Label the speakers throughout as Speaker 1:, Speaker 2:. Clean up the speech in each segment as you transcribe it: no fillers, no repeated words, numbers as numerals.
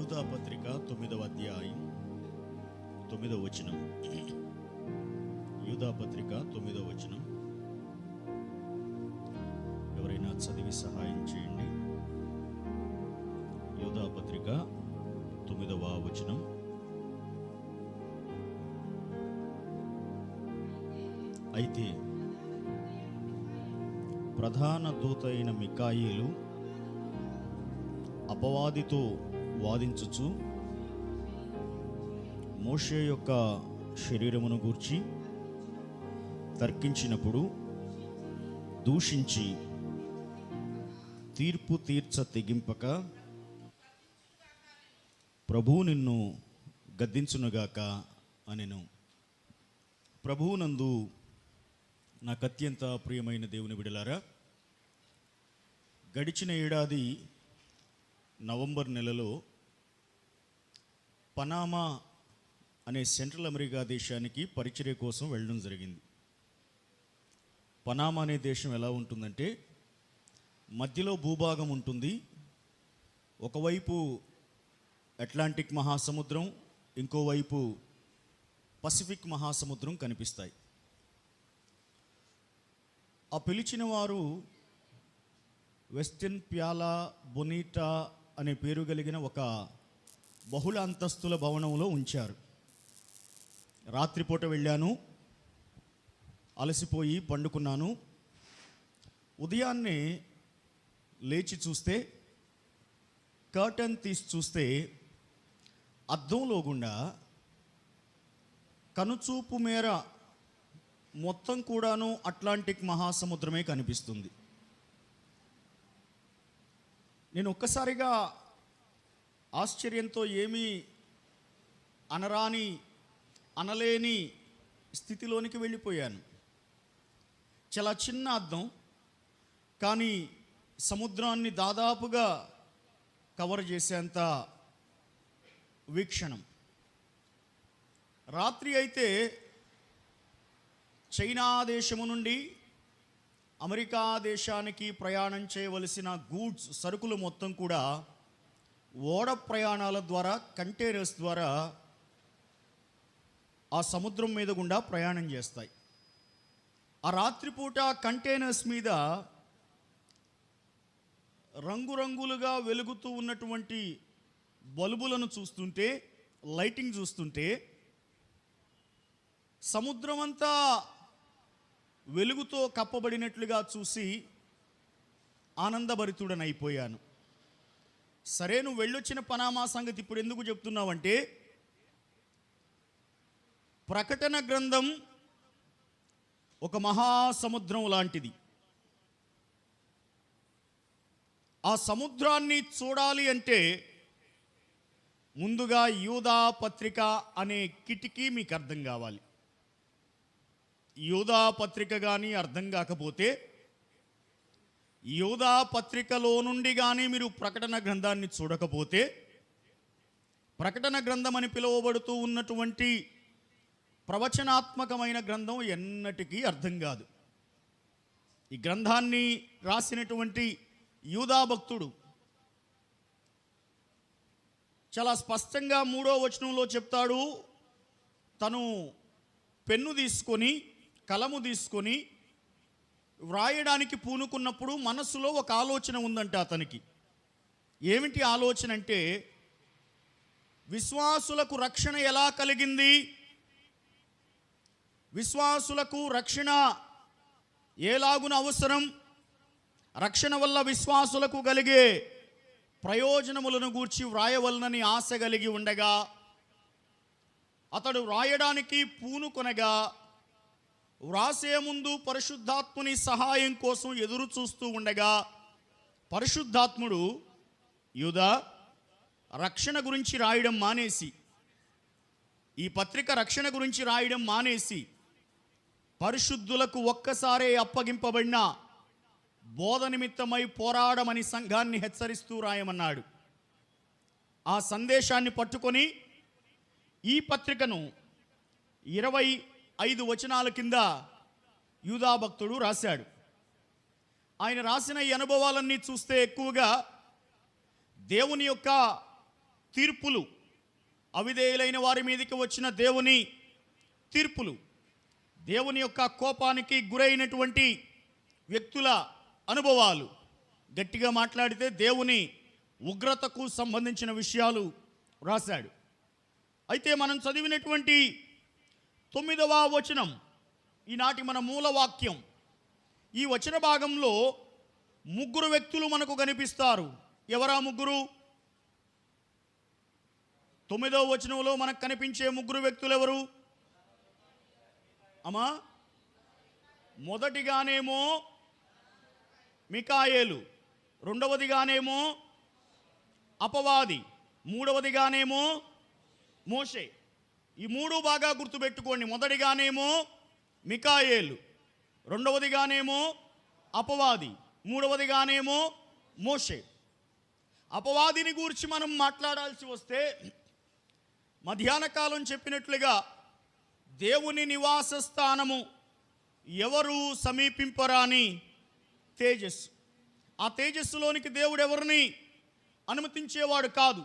Speaker 1: యూదా పత్రిక 9వ అధ్యాయం 9వ వచనం. యూదా పత్రిక 9వ వచనం. ఎవరైనా చదివి సహాయం చేయండి. యూదా పత్రిక 9వ వచనం. అయితే ప్రధాన దూత అయిన మికాయేలు అపవాదితో వాదించుచు మోషే యొక్క శరీరమును గూర్చి తర్కించినప్పుడు దూషించి తీర్పు తీర్చ తెగింపక ప్రభువు నిన్ను గద్దించునుగాక అనెను. ప్రభువునందు నాకు అత్యంత ప్రియమైన దేవుని బిడ్డలారా, గడిచిన ఏడాది నవంబర్ నెలలో పనామా అనే సెంట్రల్ అమెరికా దేశానికి పరిచర్య కోసం వెళ్ళడం జరిగింది. పనామా అనే దేశం ఎలా ఉంటుందంటే, మధ్యలో భూభాగం ఉంటుంది. ఒకవైపు అట్లాంటిక్ మహాసముద్రం, ఇంకోవైపు పసిఫిక్ మహాసముద్రం కనిపిస్తాయి. ఆ పిలిచిన వారు వెస్టర్న్ ప్యాలా బొనీటా అనే పేరు కలిగిన ఒక బహుళ అంతస్తుల భవనంలో ఉంచారు. రాత్రిపూట వెళ్ళాను, అలసిపోయి పండుకున్నాను. ఉదయాన్నే లేచి చూస్తే, కర్టన్ తీసి చూస్తే అద్దంలో గుండా కనుచూపు మేర మొత్తం కూడాను అట్లాంటిక్ మహాసముద్రమే కనిపిస్తుంది. నేను ఒక్కసారిగా ఆశ్చర్యంతో ఏమీ అనలేని స్థితిలోనికి వెళ్ళిపోయాను. చాలా చిన్న అద్దం, కానీ సముద్రాన్ని దాదాపుగా కవర్ చేసేంత వీక్షణం. రాత్రి అయితే చైనా దేశము నుండి అమెరికా దేశానికి ప్రయాణం చేయవలసిన గూడ్స్, సరుకులు మొత్తం కూడా ఓడ ప్రయాణాల ద్వారా, కంటైనర్స్ ద్వారా ఆ సముద్రం మీద గుండా ప్రయాణం చేస్తాయి. ఆ రాత్రిపూట కంటైనర్స్ మీద రంగురంగులుగా వెలుగుతూ ఉన్నటువంటి బల్బులను చూస్తుంటే, లైటింగ్ చూస్తుంటే, సముద్రం అంతా వెలుగుతో కప్పబడినట్లుగా చూసి ఆనందభరితుడనైపోయాను. సరే, నువ్వు వెళ్ళొచ్చిన పనామా సంగతి ఇప్పుడు ఎందుకు చెప్తున్నావంటే, ప్రకటన గ్రంథం ఒక మహాసముద్రం లాంటిది. ఆ సముద్రాన్ని చూడాలి అంటే ముందుగా యూదా పత్రిక అనే కిటికీ మీకు అర్థం కావాలి. యూదా పత్రిక కానీ అర్థం కాకపోతే, యూదా పత్రికలో నుండి కానీ మీరు ప్రకటన గ్రంథాన్ని చూడకపోతే, ప్రకటన గ్రంథం అని పిలువబడుతూ ఉన్నటువంటి ప్రవచనాత్మకమైన గ్రంథం ఎన్నటికీ అర్థం కాదు. ఈ గ్రంథాన్ని రాసినటువంటి యూదా భక్తుడు చాలా స్పష్టంగా 3వ వచనంలో చెప్తాడు. తను పెన్ను తీసుకొని, కలము తీసుకొని వ్రాయడానికి పూనుకున్నప్పుడు మనసులో ఒక ఆలోచన ఉందంట అతనికి. ఏమిటి ఆలోచన అంటే, విశ్వాసులకు రక్షణ ఎలా కలిగింది, విశ్వాసులకు రక్షణ ఏలాగున అవసరం, రక్షణ వల్ల విశ్వాసులకు కలిగే ప్రయోజనములను గూర్చి వ్రాయవలనని ఆశ కలిగి ఉండగా, అతడు వ్రాయడానికి పూనుకొనగా, వ్రాసే ముందు పరిశుద్ధాత్ముని సహాయం కోసం ఎదురు చూస్తూ ఉండగా, పరిశుద్ధాత్ముడు యూదా రక్షణ గురించి రాయడం మానేసి, ఈ పత్రిక రక్షణ గురించి రాయడం మానేసి, పరిశుద్ధులకు ఒక్కసారే అప్పగింపబడిన బోధ నిమిత్తమై పోరాడమని సంఘాన్ని హెచ్చరిస్తూ రాయమన్నాడు. ఆ సందేశాన్ని పట్టుకొని ఈ పత్రికను 25 వచనాల కింద యూదా భక్తుడు రాశాడు. ఆయన రాసిన ఈ అనుభవాలన్నీ చూస్తే ఎక్కువగా దేవుని యొక్క తీర్పులు, అవిధేయులైన వారి మీదకి వచ్చిన దేవుని తీర్పులు, దేవుని యొక్క కోపానికి గురైనటువంటి వ్యక్తుల అనుభవాలు, గట్టిగా మాట్లాడితే దేవుని ఉగ్రతకు సంబంధించిన విషయాలు రాశాడు. అయితే మనం చదివినటువంటి 9వ వచనం ఈనాటి మన మూల వాక్యం. ఈ వచన భాగంలో 3 వ్యక్తులు మనకు కనిపిస్తారు. ఎవరా ముగ్గురు? 9వ వచనంలో మనకు కనిపించే 3 వ్యక్తులు ఎవరు అమ్మా? మొదటిగానేమో మికాయేలు, రెండవదిగానేమో అపవాది, మూడవదిగానేమో మోషే. ఈ 3 బాగా గుర్తుపెట్టుకోండి. మొదటిగానేమో మికాయేలు, రెండవదిగానేమో అపవాది, మూడవదిగానేమో మోషే. అపవాదిని గురించి మనం మాట్లాడాల్సి వస్తే మధ్యాహ్న కాలం చెప్పినట్లుగా దేవుని నివాస స్థానము ఎవరు సమీపింపరాని తేజస్సు. ఆ తేజస్సులోనికి దేవుడు ఎవరిని అనుమతించేవాడు కాదు.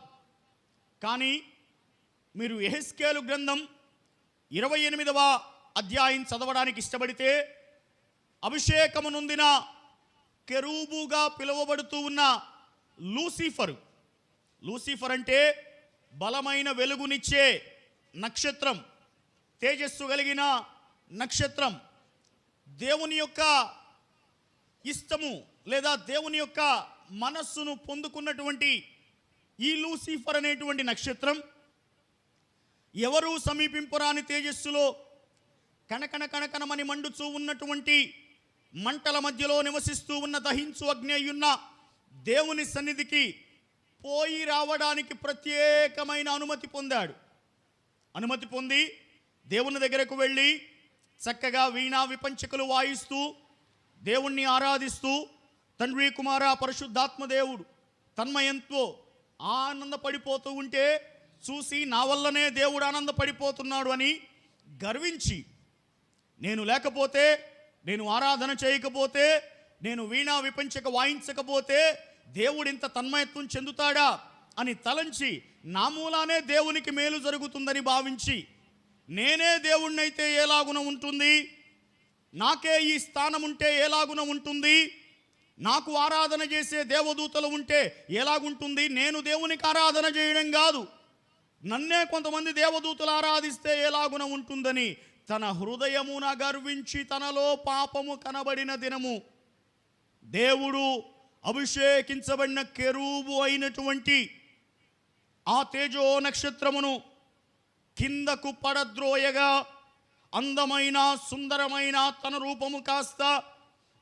Speaker 1: కానీ మీరు యెహెజ్కేలు గ్రంథం 28వ అధ్యాయం చదవడానికి ఇష్టపడితే అభిషేకము నొందిన కెరూబుగా పిలువబడుతూ ఉన్న లూసిఫర్ అంటే బలమైన వెలుగునిచ్చే నక్షత్రం, తేజస్సు కలిగిన నక్షత్రం. దేవుని యొక్క ఇష్టము లేదా దేవుని యొక్క మనస్సును పొందుకున్నటువంటి ఈ లూసిఫర్ అనేటువంటి నక్షత్రం ఎవరు సమీపింపరాని తేజస్సులో కణకణమని మండుచూ ఉన్నటువంటి మంటల మధ్యలో నివసిస్తూ ఉన్న దహించు అగ్ని అయ్యున్న దేవుని సన్నిధికి పోయి రావడానికి ప్రత్యేకమైన అనుమతి పొందాడు. అనుమతి పొంది దేవుని దగ్గరకు వెళ్ళి చక్కగా వీణా విపంచకులు వాయిస్తూ దేవుణ్ణి ఆరాధిస్తూ తండ్రి కుమార పరిశుద్ధాత్మ దేవుడు తన్మయంతో ఆనందపడిపోతూ ఉంటే చూసి నా వల్లనే దేవుడు ఆనందపడిపోతున్నాడు అని గర్వించి, నేను లేకపోతే, నేను ఆరాధన చేయకపోతే, నేను వీణా విపంచక వాయించకపోతే దేవుడు ఇంత తన్మయత్వం చెందుతాడా అని తలంచి నా మూలానే దేవునికి మేలు జరుగుతుందని భావించి, నేనే దేవుణ్ణైతే ఎలాగున ఉంటుంది, నాకే ఈ స్థానం ఉంటే ఎలాగున ఉంటుంది, నాకు ఆరాధన చేసే దేవదూతలు ఉంటే ఎలాగుంటుంది, నేను దేవునికి ఆరాధన చేయడం కాదు, నన్నే కొంతమంది దేవదూతలు ఆరాధిస్తే ఎలాగున ఉంటుందని తన హృదయమున గర్వించి తనలో పాపము కనబడిన దినము దేవుడు అభిషేకించబడిన కెరూబు అయినటువంటి ఆ తేజో నక్షత్రమును కిందకు పడద్రోయగా అందమైన సుందరమైన తన రూపము కాస్త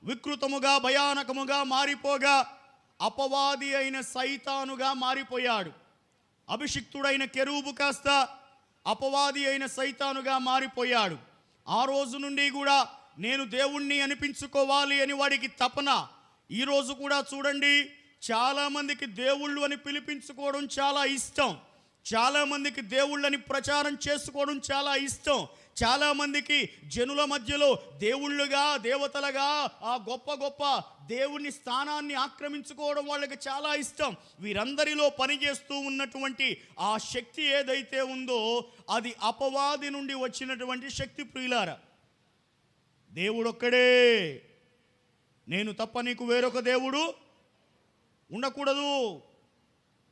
Speaker 1: వికృతముగా భయానకముగా మారిపోగా అపవాది అయిన సైతానుగా మారిపోయాడు. అభిషిక్తుడైన కెరూబు కాస్త అపవాది అయిన సైతానుగా మారిపోయాడు. ఆ రోజు నుండి కూడా నేను దేవుణ్ణి అనిపించుకోవాలి అని వాడికి తపన. ఈరోజు కూడా చూడండి, చాలామందికి దేవుళ్ళు అని పిలిపించుకోవడం చాలా ఇష్టం, చాలామందికి దేవుళ్ళని ప్రచారం చేసుకోవడం చాలా ఇష్టం, చాలామందికి జనుల మధ్యలో దేవుళ్ళుగా దేవతలుగా ఆ గొప్ప గొప్ప దేవుని స్థానాన్ని ఆక్రమించుకోవడం వాళ్ళకి చాలా ఇష్టం. వీరందరిలో పనిచేస్తూ ఉన్నటువంటి ఆ శక్తి ఏదైతే ఉందో అది అపవాది నుండి వచ్చినటువంటి శక్తి. ప్రియులారా, దేవుడొక్కడే, నేను తప్ప నీకు వేరొక దేవుడు ఉండకూడదు,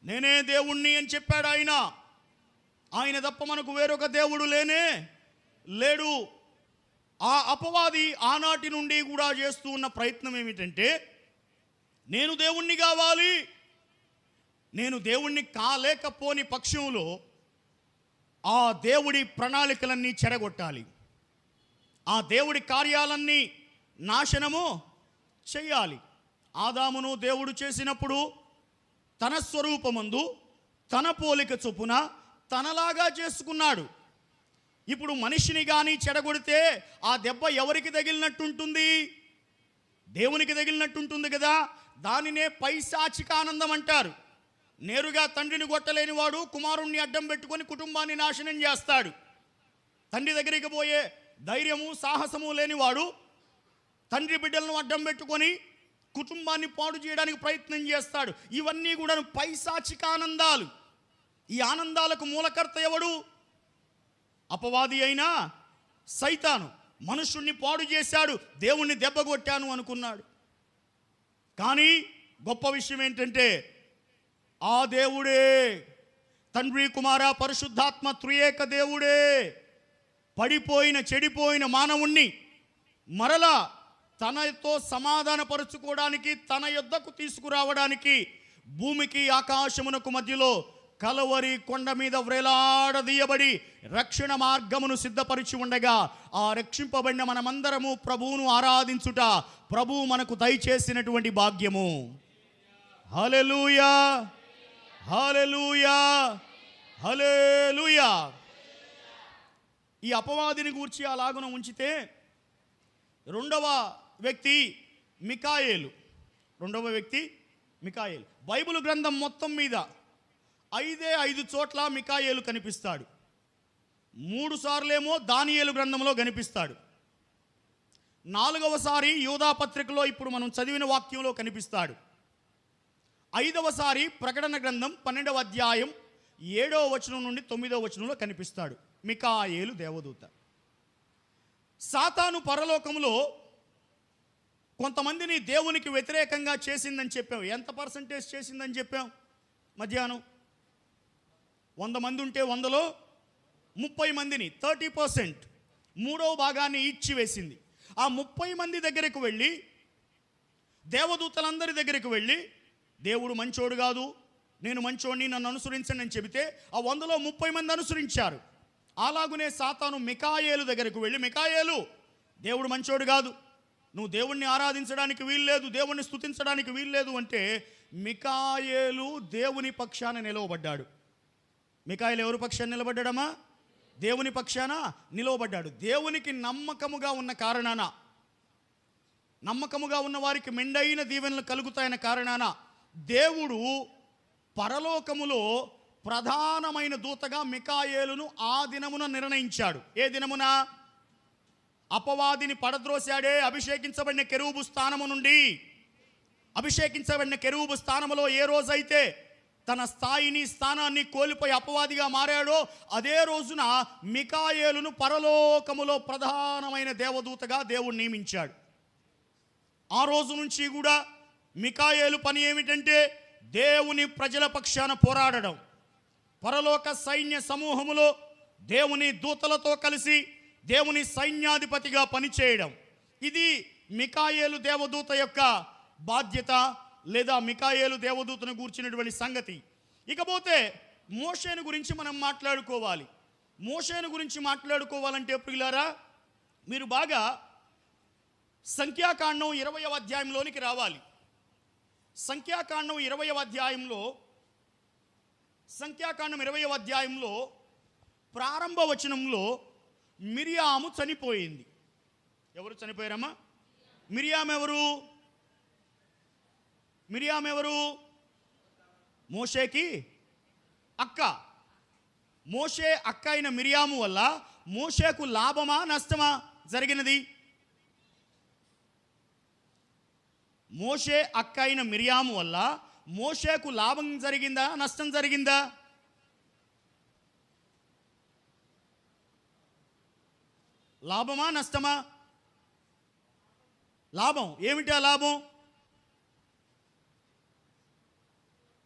Speaker 1: నేనే దేవుణ్ణి అని చెప్పాడు ఆయన. ఆయన తప్ప మనకు వేరొక దేవుడు లేడు. ఆ అపవాది ఆనాటి నుండి కూడా చేస్తూ ఉన్న ప్రయత్నం ఏమిటంటే, నేను దేవుణ్ణి కావాలి, నేను దేవుణ్ణి కాలేకపోని పక్షంలో ఆ దేవుడి ప్రణాళికలన్నీ చెడగొట్టాలి, ఆ దేవుడి కార్యాలన్నీ నాశనము చెయ్యాలి. ఆదామును దేవుడు చేసినప్పుడు తన స్వరూపమందు తన పోలిక చొప్పున తనలాగా చేసుకున్నాడు. ఇప్పుడు మనిషిని కానీ చెడగొడితే ఆ దెబ్బ ఎవరికి తగిలినట్టుంటుంది? దేవునికి తగిలినట్టుంటుంది కదా. దానినే పైశాచిక ఆనందం అంటారు. నేరుగా తండ్రిని కొట్టలేని వాడు కుమారుణ్ణి అడ్డం పెట్టుకొని కుటుంబాన్ని నాశనం చేస్తాడు. తండ్రి దగ్గరికి పోయే ధైర్యము సాహసము లేనివాడు తండ్రి బిడ్డలను అడ్డం పెట్టుకొని కుటుంబాన్ని పాడు చేయడానికి ప్రయత్నం చేస్తాడు. ఇవన్నీ కూడా పైశాచిక ఆనందాలు. ఈ ఆనందాలకు మూలకర్త ఎవడు? అపవాది అయినా సైతాను. మనుషుణ్ణి పాడు చేశాడు, దేవుణ్ణి దెబ్బగొట్టాను అనుకున్నాడు. కానీ గొప్ప విషయం ఏంటంటే ఆ దేవుడే, తండ్రి కుమార పరిశుద్ధాత్మ త్రియేక దేవుడే పడిపోయిన చెడిపోయిన మానవుణ్ణి మరలా తనతో సమాధానపరుచుకోవడానికి, తన యొద్దకు తీసుకురావడానికి భూమికి ఆకాశమునకు మధ్యలో కలవరి కొండ మీద వ్రేలాడదీయబడి రక్షణ మార్గమును సిద్ధపరిచి ఉండగా, ఆ రక్షింపబడిన మనమందరము ప్రభువును ఆరాధించుట ప్రభువు మనకు దయచేసినటువంటి భాగ్యము. హల్లెలూయా, హల్లెలూయా, హల్లెలూయా. ఈ అపవాదిని గూర్చి అలాగున ఉంచితే రెండవ వ్యక్తి మికాయేలు. బైబిల్ గ్రంథం మొత్తం మీద 5 చోట్ల మికాయేలు కనిపిస్తాడు. 3 సార్లేమో దానియేలు గ్రంథంలో కనిపిస్తాడు. 4వసారి యూదా పత్రికలో ఇప్పుడు మనం చదివిన వాక్యంలో కనిపిస్తాడు. 5వసారి ప్రకటన గ్రంథం 12వ అధ్యాయం 7వ వచనం నుండి 9వ వచనంలో కనిపిస్తాడు మికాయేలు దేవదూత. సాతాను పరలోకములో కొంతమందిని దేవునికి వ్యతిరేకంగా చేసిందని చెప్పాం. ఎంత పర్సంటేజ్ చేసిందని చెప్పాం? మధ్యాహ్నం 100 మంది ఉంటే 100లో 30 మందిని 30%, 3వ భాగాన్ని ఇచ్చివేసింది. ఆ 30 మంది దగ్గరకు వెళ్ళి, దేవదూతలందరి దగ్గరకు వెళ్ళి, దేవుడు మంచోడు కాదు, నేను మంచోడిని, నన్ను అనుసరించండి అని చెబితే ఆ 100లో 30 మంది అనుసరించారు. అలాగునే సాతాను మికాయేలు దగ్గరకు వెళ్ళి, మికాయేలు దేవుడు మంచోడు కాదు, నువ్వు దేవుణ్ణి ఆరాధించడానికి వీల్లేదు, దేవుణ్ణి స్తుతించడానికి వీల్లేదు అంటే మికాయేలు దేవుని పక్షాన నిలవబడ్డాడు. మికాయేలు ఎవరి పక్షాన నిలబడ్డాడమ్మా? దేవుని పక్షాన నిలవబడ్డాడు. దేవునికి నమ్మకముగా ఉన్న కారణాన, నమ్మకముగా ఉన్న వారికి మెండైన దీవెనలు కలుగుతాయన్న కారణాన దేవుడు పరలోకములో ప్రధానమైన దూతగా మికాయేలును ఆ దినమున నిర్ణయించాడు. ఏ దినమున? అపవాదిని పడద్రోశాడే అభిషేకించబడిన కెరూబు స్థానము నుండి. అభిషేకించబడిన కెరూబు స్థానములో ఏ రోజైతే తన స్థానాన్ని కోల్పోయి అపవాదిగా మారాడో అదే రోజున మికాయేలును పరలోకములో ప్రధానమైన దేవదూతగా దేవుడు నియమించాడు. ఆ రోజు నుంచి కూడా మికాయేలు పని ఏమిటంటే దేవుని ప్రజల పక్షాన పోరాడడం, పరలోక సైన్య సమూహములో దేవుని దూతలతో కలిసి దేవుని సైన్యాధిపతిగా పనిచేయడం. ఇది మికాయేలు దేవదూత యొక్క బాధ్యత, లేదా మికాయేలు దేవదూతను గూర్చినటువంటి సంగతి. ఇకపోతే మోషేను గురించి మనం మాట్లాడుకోవాలి. మోషేను గురించి మాట్లాడుకోవాలంటే ప్రియులారా, మీరు బాగా సంఖ్యాకాండం 20వ అధ్యాయంలోనికి రావాలి. సంఖ్యాకాండం 20వ అధ్యాయంలో ప్రారంభ వచనంలో మిరియాము చనిపోయింది. ఎవరు చనిపోయారమ్మా? మిరియాము ఎవరు? మోషేకి అక్క. మోషే అక్క అయిన మిరియాము వల్ల మోషేకు లాభమా నష్టమా జరిగినది? మోషే అక్క అయిన మిరియాము వల్ల మోషేకు లాభం జరిగిందా నష్టం జరిగిందా? లాభమా నష్టమా? లాభం. ఏమిటి ఆ లాభం?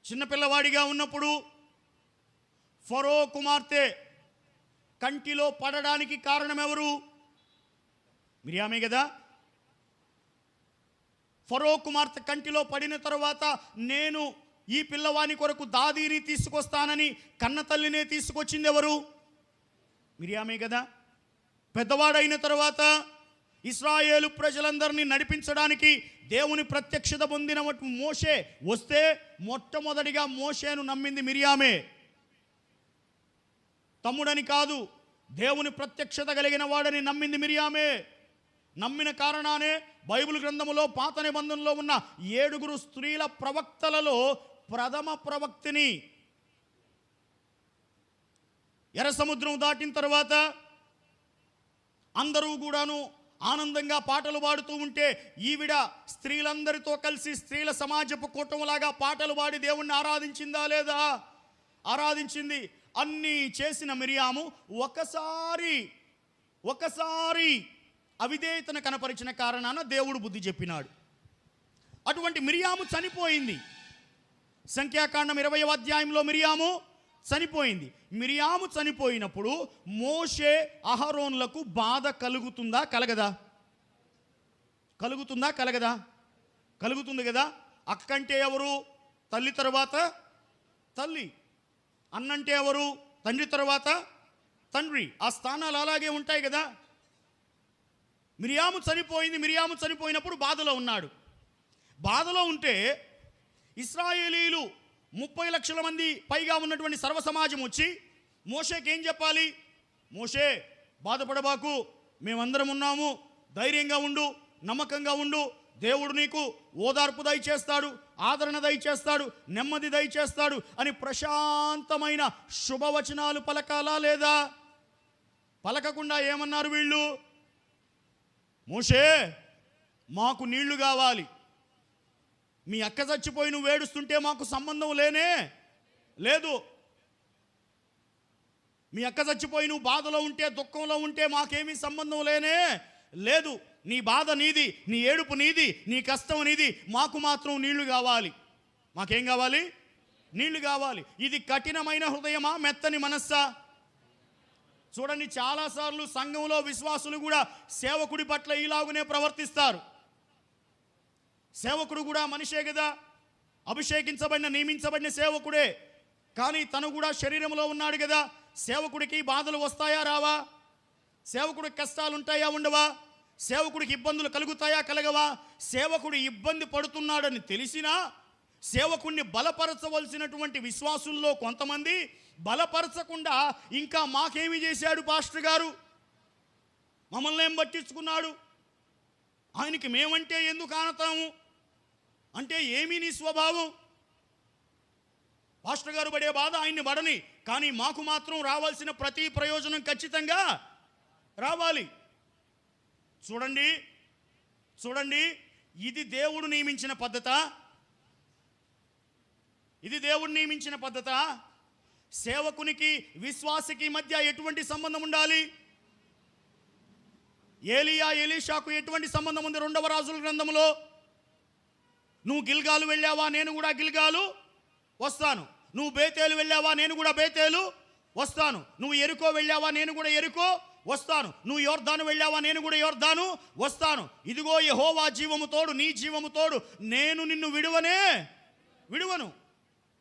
Speaker 1: చిన్నపిల్లవాడిగా ఉన్నప్పుడు ఫరో కుమార్తె కంటిలో పడడానికి కారణం ఎవరు? మిరియామే కదా. ఫరో కుమార్తె కంటిలో పడిన తర్వాత నేను ఈ పిల్లవాని కొరకు దాదీని తీసుకొస్తానని కన్న తల్లినే తీసుకొచ్చింది ఎవరు? మిరియామే కదా. పెద్దవాడైన తర్వాత ఇశ్రాయేలు ప్రజలందరినీ నడిపించడానికి దేవుని ప్రత్యక్షత పొందిన మోషే వస్తే మొట్టమొదటిగా మోషేను నమ్మింది మిరియామే. తమ్ముడని కాదు, దేవుని ప్రత్యక్షత కలిగిన వాడని నమ్మింది మిరియామే. నమ్మిన కారణానే బైబిల్ గ్రంథములో పాత నిబంధనలో ఉన్న 7 స్త్రీల ప్రవక్తలలో ప్రథమ ప్రవక్తిని ఎర్ర సముద్రం దాటిన తర్వాత అందరూ కూడాను ఆనందంగా పాటలు పాడుతూ ఉంటే ఈవిడ స్త్రీలందరితో కలిసి స్త్రీల సమాజపు కూటములాగా పాటలు పాడి దేవుణ్ణి ఆరాధించిందా లేదా? ఆరాధించింది. అన్నీ చేసిన మిరియాము ఒకసారి అవిధేయతను కనపరిచిన కారణాన దేవుడు బుద్ధి చెప్పినాడు. అటువంటి మిరియాము చనిపోయింది. సంఖ్యాకాండం 20వ అధ్యాయంలో మిరియాము చనిపోయింది. మిరియాము చనిపోయినప్పుడు మోషే అహరోన్లకు బాధ కలుగుతుందా కలగదా? కలుగుతుంది కదా. అక్కంటే ఎవరు? తల్లి తర్వాత తల్లి. అన్నంటే ఎవరు? తండ్రి తర్వాత తండ్రి. ఆ స్థానాలు అలాగే ఉంటాయి కదా. మిరియాము చనిపోయింది. మిరియాము చనిపోయినప్పుడు బాధలో ఉన్నాడు. బాధలో ఉంటే ఇశ్రాయేలీలు 30 లక్షల మంది పైగా ఉన్నటువంటి సర్వ సమాజం వచ్చి మోషేకి ఏం చెప్పాలి? మోషే, బాధపడబాకు, మేమందరం ఉన్నాము, ధైర్యంగా ఉండు, నమ్మకంగా ఉండు, దేవుడు నీకు ఓదార్పు దయచేస్తాడు, ఆదరణ దయచేస్తాడు, నెమ్మది దయచేస్తాడు అని ప్రశాంతమైన శుభవచనాలు పలకాలా లేదా? పలకకుండా ఏమన్నారు వీళ్ళు? మోషే, మాకు నీళ్లు కావాలి, మీ అక్క చచ్చిపోయి నువ్వు ఏడుస్తుంటే మాకు సంబంధం లేనే లేదు, మీ అక్క చచ్చిపోయి నువ్వు బాధలో ఉంటే దుఃఖంలో ఉంటే మాకేమీ సంబంధం లేనే లేదు, నీ బాధ నీది, నీ ఏడుపు నీది, నీ కష్టం నీది, మాకు మాత్రం నీళ్లు కావాలి. మాకేం కావాలి? నీళ్లు కావాలి. ఇది కఠినమైన హృదయమా, మెత్తని మనస్సా? చూడండి, చాలాసార్లు సంఘంలో విశ్వాసులు కూడా సేవకుడి పట్ల ఇలాగునే ప్రవర్తిస్తారు. సేవకుడు కూడా మనిషే కదా, అభిషేకించబడిన నియమించబడిన సేవకుడే, కానీ తను కూడా శరీరంలో ఉన్నాడు కదా. సేవకుడికి బాధలు వస్తాయా రావా? సేవకుడికి కష్టాలు ఉంటాయా ఉండవా? సేవకుడికి ఇబ్బందులు కలుగుతాయా కలగవా? సేవకుడు ఇబ్బంది పడుతున్నాడని తెలిసినా సేవకుడిని బలపరచవలసినటువంటి విశ్వాసుల్లో కొంతమంది బలపరచకుండా ఇంకా మాకేమి చేశాడు పాస్టర్ గారు, మమ్మల్ని ఏం పట్టించుకున్నాడు, ఆయనకి మేమంటే ఎందుకు ఆనతాము అంటే ఏమీ నీ స్వభావం, పాస్టర్ గారు పడే బాధ ఆయన్ని పడని, కానీ మాకు మాత్రం రావాల్సిన ప్రతి ప్రయోజనం ఖచ్చితంగా రావాలి. చూడండి, ఇది దేవుడు నియమించిన పద్ధత. ఇది దేవుడు నియమించిన పద్ధత. సేవకునికి విశ్వాసికి మధ్య ఎటువంటి సంబంధం ఉండాలి? ఏలియా ఎలీషాకు ఎటువంటి సంబంధం ఉంది? 2వ రాజుల గ్రంథంలో, నువ్వు గిల్గాలు వెళ్ళావా, నేను కూడా గిల్గాలు వస్తాను. నువ్వు బేతేలు వెళ్ళావా, నేను కూడా బేతేలు వస్తాను. నువ్వు ఎరుకో వెళ్ళావా, నేను కూడా ఎరుకో వస్తాను. నువ్వు యోర్దాను వెళ్ళావా, నేను కూడా యోర్దాను వస్తాను. ఇదిగో యెహోవా జీవము తోడు, నీ జీవము తోడు, నేను నిన్ను విడువను.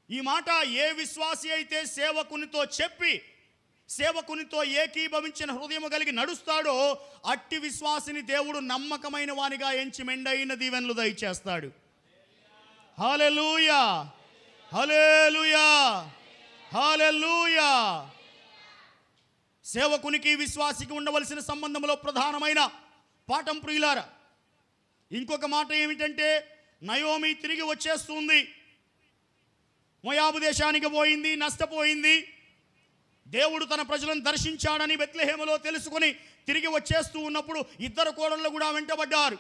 Speaker 1: ఈ మాట ఏ విశ్వాసి అయితే సేవకునితో చెప్పి సేవకునితో ఏకీభవించిన హృదయం కలిగి నడుస్తాడో అట్టి విశ్వాసిని దేవుడు నమ్మకమైన వానిగా ఎంచి మెండైన దీవెనలు దయచేస్తాడు. హల్లెలూయా, హల్లెలూయా, హల్లెలూయా. సేవకునికి విశ్వాసికి ఉండవలసిన సంబంధంలో ప్రధానమైన పాఠం ప్రియులారా, ఇంకొక మాట ఏమిటంటే, నయోమి తిరిగి వచ్చేస్తుంది. మోయాబు దేశానికి పోయింది, నష్టపోయింది. దేవుడు తన ప్రజలను దర్శించాడని బెత్లెహేములో తెలుసుకొని తిరిగి వచ్చేస్తూ ఉన్నప్పుడు 2 కోడళ్ళు కూడా వెంటబడ్డారు.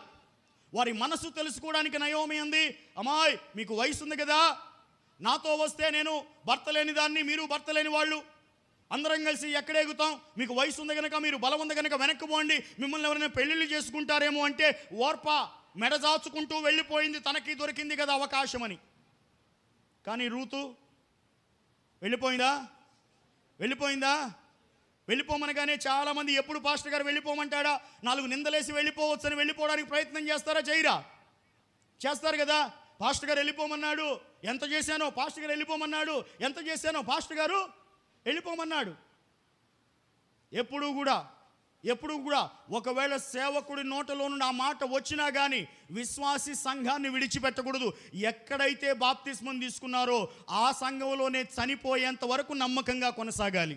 Speaker 1: వారి మనసు తెలుసుకోవడానికి నయోమి అంది, అమ్మాయి మీకు వయసు ఉంది కదా, నాతో వస్తే నేను భర్త లేని దాన్ని, మీరు భర్త లేని వాళ్ళు, అందరం కలిసి ఎక్కడెగుతాం, మీకు వయసు ఉంది కనుక, మీరు బలం ఉంది కనుక వెనక్కి పోండి, మిమ్మల్ని ఎవరైనా పెళ్ళిళ్ళు చేసుకుంటారేమో అంటే ఓర్ప మెడజాచుకుంటూ వెళ్ళిపోయింది, తనకి దొరికింది కదా అవకాశం అని. కానీ రూతు వెళ్ళిపోమనగానే చాలామంది ఎప్పుడు పాస్టర్ గారు వెళ్ళిపోమంటాడా, 4 నిందలేసి వెళ్ళిపోవచ్చని వెళ్ళిపోవడానికి ప్రయత్నం చేస్తారా, చేయరా? చేస్తారు కదా. పాస్టర్ గారు వెళ్ళిపోమన్నాడు, ఎంత చేశానో, పాస్టర్ గారు వెళ్ళిపోమన్నాడు, ఎంత చేశానో, పాస్టర్ గారు వెళ్ళిపోమన్నాడు. ఎప్పుడు కూడా ఒకవేళ సేవకుడి నోటలో నుండి ఆ మాట వచ్చినా కానీ విశ్వాసి సంఘాన్ని విడిచిపెట్టకూడదు. ఎక్కడైతే బాప్తిస్మం తీసుకున్నారో ఆ సంఘంలోనే చనిపోయేంత వరకు నమ్మకంగా కొనసాగాలి.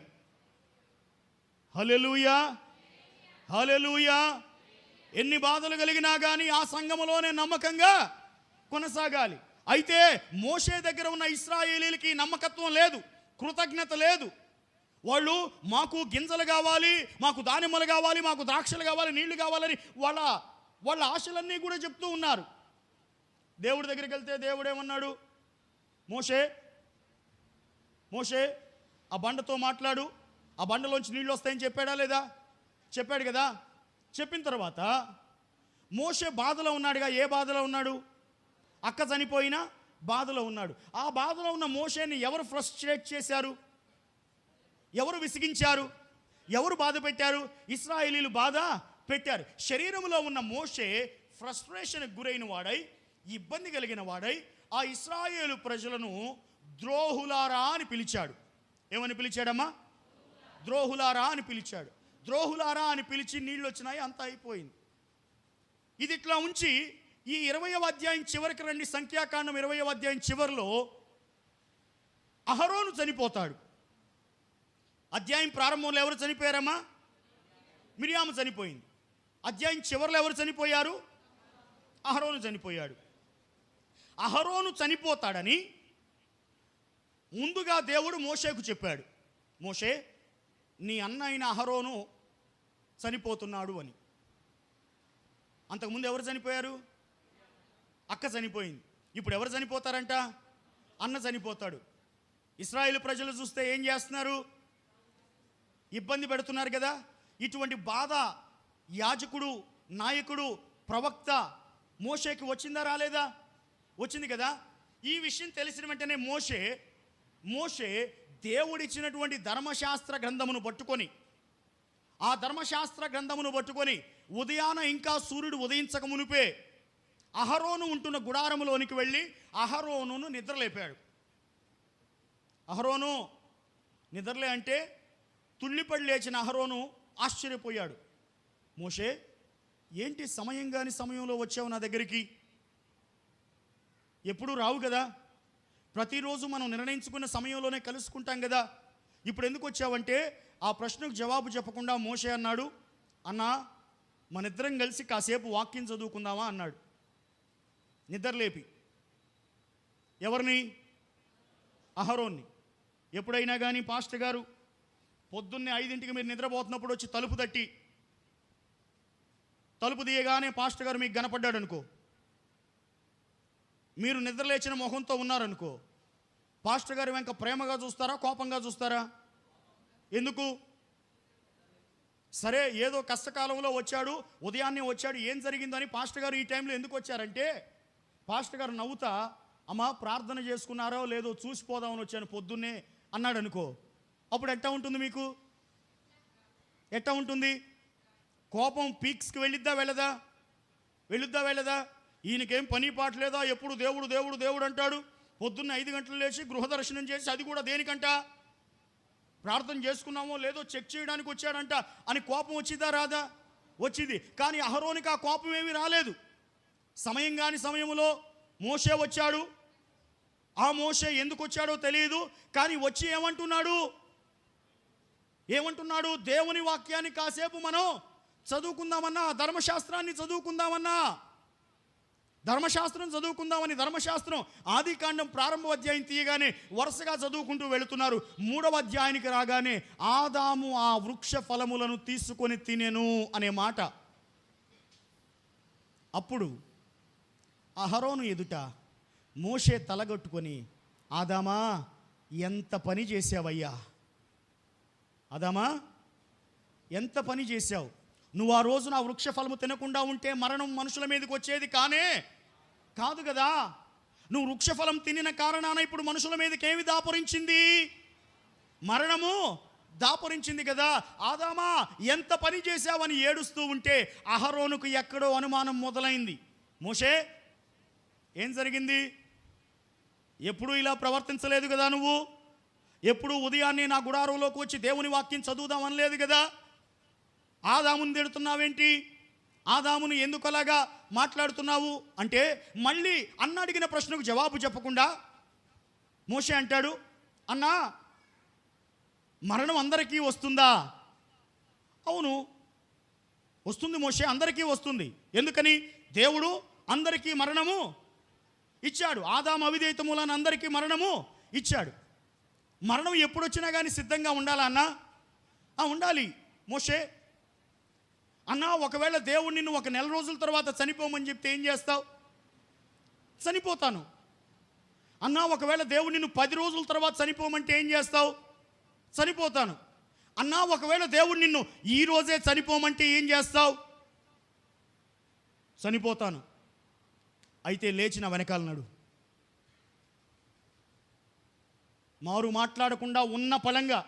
Speaker 1: హల్లెలూయా, హల్లెలూయా. ఎన్ని బాధలు కలిగినా కానీ ఆ సంఘములోనే నమ్మకంగా కొనసాగాలి. అయితే మోషే దగ్గర ఉన్న ఇశ్రాయేలీలకి నమ్మకత్వం లేదు, కృతజ్ఞత లేదు. వాళ్ళు మాకు గింజలు కావాలి, మాకు దానిమ్మలు కావాలి, మాకు ద్రాక్షలు కావాలి, నీళ్లు కావాలని వాళ్ళ ఆశలన్నీ కూడా చెప్తూ ఉన్నారు. దేవుడి దగ్గరికి వెళ్తే దేవుడు ఏమన్నాడు? మోషే ఆ బండతో మాట్లాడు, ఆ బండలోంచి నీళ్ళు వస్తాయని చెప్పాడా లేదా? చెప్పాడు కదా. చెప్పిన తర్వాత మోషే బాధలో ఉన్నాడుగా. ఏ బాధలో ఉన్నాడు? అక్క చనిపోయినా బాధలో ఉన్నాడు. ఆ బాధలో ఉన్న మోషేని ఎవరు ఫ్రస్ట్రేట్ చేశారు? ఎవరు విసిగించారు? ఎవరు బాధ పెట్టారు? ఇశ్రాయేలీలు బాధ పెట్టారు. శరీరంలో ఉన్న మోషే ఫ్రస్ట్రేషన్కి గురైన వాడై, ఇబ్బంది కలిగిన వాడై ఆ ఇశ్రాయేలు ప్రజలను ద్రోహులారా అని పిలిచాడు. ఏమని పిలిచాడమ్మా? ద్రోహులారా అని పిలిచాడు. ద్రోహులారా అని పిలిచి నీళ్ళు వచ్చినాయి, అంతా అయిపోయింది. ఇది ఇట్లా ఉంచి ఈ 20వ అధ్యాయం చివరికి రండి. సంఖ్యాకాండం 20వ అధ్యాయం చివరిలో అహరోను చనిపోతాడు. అధ్యాయం ప్రారంభంలో ఎవరు చనిపోయారమ్మా? మిరియాము చనిపోయింది. అధ్యాయం చివరిలో ఎవరు చనిపోయారు? అహరోను చనిపోయాడు. అహరోను చనిపోతాడని ముందుగా దేవుడు మోషేకు చెప్పాడు. మోషే, నీ అన్న అయిన అహరోను చనిపోతున్నాడు అని. అంతకుముందు ఎవరు చనిపోయారు? అక్క చనిపోయింది. ఇప్పుడు ఎవరు చనిపోతారంట? అన్న చనిపోతాడు. ఇశ్రాయేలు ప్రజలు చూస్తే ఏం చేస్తున్నారు? ఇబ్బంది పెడుతున్నారు కదా. ఇటువంటి బాధ యాజకుడు, నాయకుడు, ప్రవక్త మోషేకి వచ్చిందా రాలేదా? వచ్చింది కదా. ఈ విషయం తెలిసిన వెంటనే మోషే దేవుడిచ్చినటువంటి ధర్మశాస్త్ర గ్రంథమును పట్టుకొని, ఆ ధర్మశాస్త్ర గ్రంథమును పట్టుకొని ఉదయాన ఇంకా సూర్యుడు ఉదయించక మునిపే అహరోను ఉంటున్న గుడారములోనికి వెళ్ళి అహరోనును నిద్రలేపాడు. అహరోను నిద్రలే అంటే తుళ్ళిపడి లేచిన అహరోను ఆశ్చర్యపోయాడు. మోషే, ఏంటి సమయం కాని సమయంలో వచ్చావు నా దగ్గరికి? ఎప్పుడు రావు కదా. ప్రతిరోజు మనం నిర్ణయించుకున్న సమయంలోనే కలుసుకుంటాం కదా. ఇప్పుడు ఎందుకు వచ్చావంటే ఆ ప్రశ్నకు జవాబు చెప్పకుండా మోషే అన్నాడు, అన్నా మనిద్దరం కలిసి కాసేపు వాక్యం చదువుకుందామా అన్నాడు. నిద్రలేపి. ఎవరిని? అహరోన్ని. ఎప్పుడైనా కానీ పాస్టర్ గారు పొద్దున్నే 5ంటికి మీరు నిద్రపోతున్నప్పుడు వచ్చి తలుపు తట్టి, తలుపు తీయగానే పాస్టర్ గారు మీకు కనపడ్డాడు అనుకో, మీరు నిద్రలేచిన మొహంతో ఉన్నారనుకో, పాస్టర్ గారు వెంక ప్రేమగా చూస్తారా, కోపంగా చూస్తారా? ఎందుకు? సరే, ఏదో కష్టకాలంలో వచ్చాడు, ఉదయాన్నే వచ్చాడు, ఏం జరిగిందని పాస్టర్ గారు ఈ టైంలో ఎందుకు వచ్చారంటే, పాస్టర్ గారు నవ్వుతా, అమ్మా ప్రార్థన చేసుకున్నారో లేదో చూసిపోదామని వచ్చాను పొద్దున్నే అన్నాడు అనుకో, అప్పుడు ఎట్టా ఉంటుంది మీకు? ఎట్టా ఉంటుంది? కోపం పీక్స్కి వెళ్ళిద్దా వెళ్ళదా? వెళ్ళదా? ఈయనకేం పని పాట లేదా? ఎప్పుడు దేవుడు దేవుడు దేవుడు అంటాడు. పొద్దున్న 5 గంటలు లేచి గృహదర్శనం చేసి, అది కూడా దేనికంట? ప్రార్థన చేసుకున్నామో లేదో చెక్ చేయడానికి వచ్చాడంట అని కోపం వచ్చిందా రాదా? వచ్చింది. కానీ అహరోనికి ఆ కోపం ఏమీ రాలేదు. సమయం కాని సమయంలో మోషే వచ్చాడు. ఆ మోషే ఎందుకు వచ్చాడో తెలియదు, కానీ వచ్చి ఏమంటున్నాడు? దేవుని వాక్యాన్ని కాసేపు మనం చదువుకుందామన్నా, ధర్మశాస్త్రాన్ని చదువుకుందామన్నా, ధర్మశాస్త్రం చదువుకుందామని ధర్మశాస్త్రం ఆదికాండం ప్రారంభ అధ్యాయం తీయగానే వరుసగా చదువుకుంటూ వెళుతున్నారు. 3వ అధ్యాయానికి రాగానే ఆదాము ఆ వృక్ష ఫలములను తీసుకొని తినెను అనే మాట. అప్పుడు అహరోను ఎదుట మోషే తలగొట్టుకొని, ఆదామా ఎంత పని చేసావయ్యా, ఆదామా ఎంత పని చేశావు, నువ్వు ఆ రోజు నా వృక్ష ఫలము తినకుండా ఉంటే మరణం మనుషుల మీదకి వచ్చేది కాదు కదా. నువ్వు వృక్షఫలం తినిన కారణాన ఇప్పుడు మనుషుల మీదకి ఏమి దాపురించింది? మరణము దాపురించింది కదా. ఆదామా ఎంత పని చేశావని ఏడుస్తూ ఉంటే అహరోనుకు ఎక్కడో అనుమానం మొదలైంది. మోషే ఏం జరిగింది? ఎప్పుడు ఇలా ప్రవర్తించలేదు కదా నువ్వు. ఎప్పుడు ఉదయాన్నే నా గుడారంలోకి వచ్చి దేవుని వాక్యం చదువుదాం అనలేదు కదా. ఆదాముని తిడుతున్నావేంటి? ఆదామును ఎందుకు అలాగా మాట్లాడుతున్నావు అంటే, మళ్ళీ అన్న అడిగిన ప్రశ్నకు జవాబు చెప్పకుండా మోషే అంటాడు, అన్నా మరణం అందరికీ వస్తుందా? అవును వస్తుంది మోషే, అందరికీ వస్తుంది. ఎందుకని? దేవుడు అందరికీ మరణము ఇచ్చాడు. ఆదాము అవిధేయత మూలాన అందరికీ మరణము ఇచ్చాడు. మరణం ఎప్పుడు వచ్చినా కానీ సిద్ధంగా ఉండాలా అన్నా? ఉండాలి. మోషే అన్నా, ఒకవేళ దేవుడు నిన్ను 1 నెల రోజుల తర్వాత చనిపోమని చెప్తే ఏం చేస్తావు? చనిపోతాను. అన్నా, ఒకవేళ దేవుడు నిన్ను 10 రోజుల తర్వాత చనిపోమంటే ఏం చేస్తావు? చనిపోతాను. అన్నా ఒకవేళ దేవుడు నిన్ను ఈరోజే చనిపోమంటే ఏం చేస్తావు? చనిపోతాను. అయితే లేచిన వెనకాల నడు. మారు మాట్లాడకుండా ఉన్న పలంగా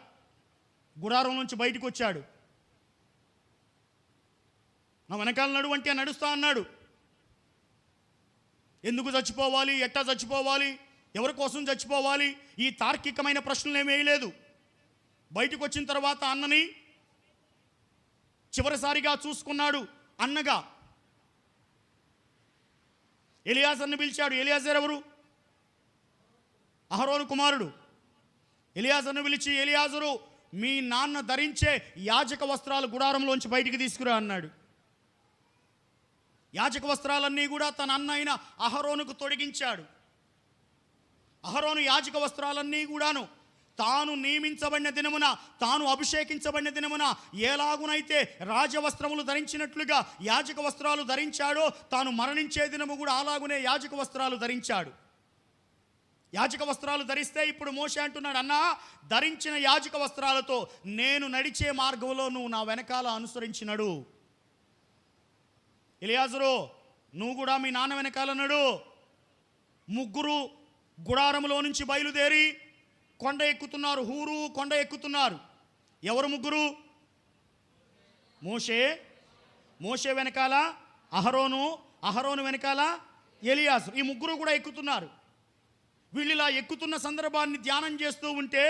Speaker 1: గుడారం నుంచి బయటకు వచ్చాడు. నా వెనకాల నడు అంటే నడుస్తా అన్నాడు. ఎందుకు చచ్చిపోవాలి, ఎట్టా చచ్చిపోవాలి, ఎవరి కోసం చచ్చిపోవాలి, ఈ తార్కికమైన ప్రశ్నలు ఏమీ వేయలేదు. బయటకు వచ్చిన తర్వాత అన్నని చివరిసారిగా చూసుకున్నాడు. అన్నగా ఎలియాజర్ని పిలిచాడు. ఎలియాజర్ ఎవరు? అహరోను కుమారుడు. ఎలియాజర్ను పిలిచి, ఎలియాజరు మీ నాన్న ధరించే యాజక వస్త్రాలు గుడారంలోంచి బయటికి తీసుకురా అన్నాడు. యాజక వస్త్రాలన్నీ కూడా తన అన్న అయిన అహరోనుకు తొడిగించాడు. అహరోను యాజక వస్త్రాలన్నీ కూడాను తాను నియమించబడిన దినమున, తాను అభిషేకించబడిన దినమున ఎలాగునైతే రాజవస్త్రములు ధరించినట్లుగా యాజక వస్త్రాలు ధరించాడో, తాను మరణించే దినము కూడా అలాగునే యాజక వస్త్రాలు ధరించాడు. యాజక వస్త్రాలు ధరిస్తే ఇప్పుడు మోషే అంటున్నాడు, అన్నా ధరించిన యాజక వస్త్రాలతో నేను నడిచే మార్గంలో నువ్వు నా వెనకాల అనుసరించినడు. ఎలియాజరు నువ్వు కూడా మీ నాన్న వెనకాల నడు. ముగ్గురు గుడారములో నుంచి బయలుదేరి కొండ ఎక్కుతున్నారు. హూరు కొండ ఎక్కుతున్నారు. ఎవరు ముగ్గురు? మోషే వెనకాల అహరోను, అహరోను వెనకాల ఎలియాజరు. ఈ ముగ్గురు కూడా ఎక్కుతున్నారు. వీళ్ళు ఇలా ఎక్కుతున్న సందర్భాన్ని ధ్యానం చేస్తూ ఉంటే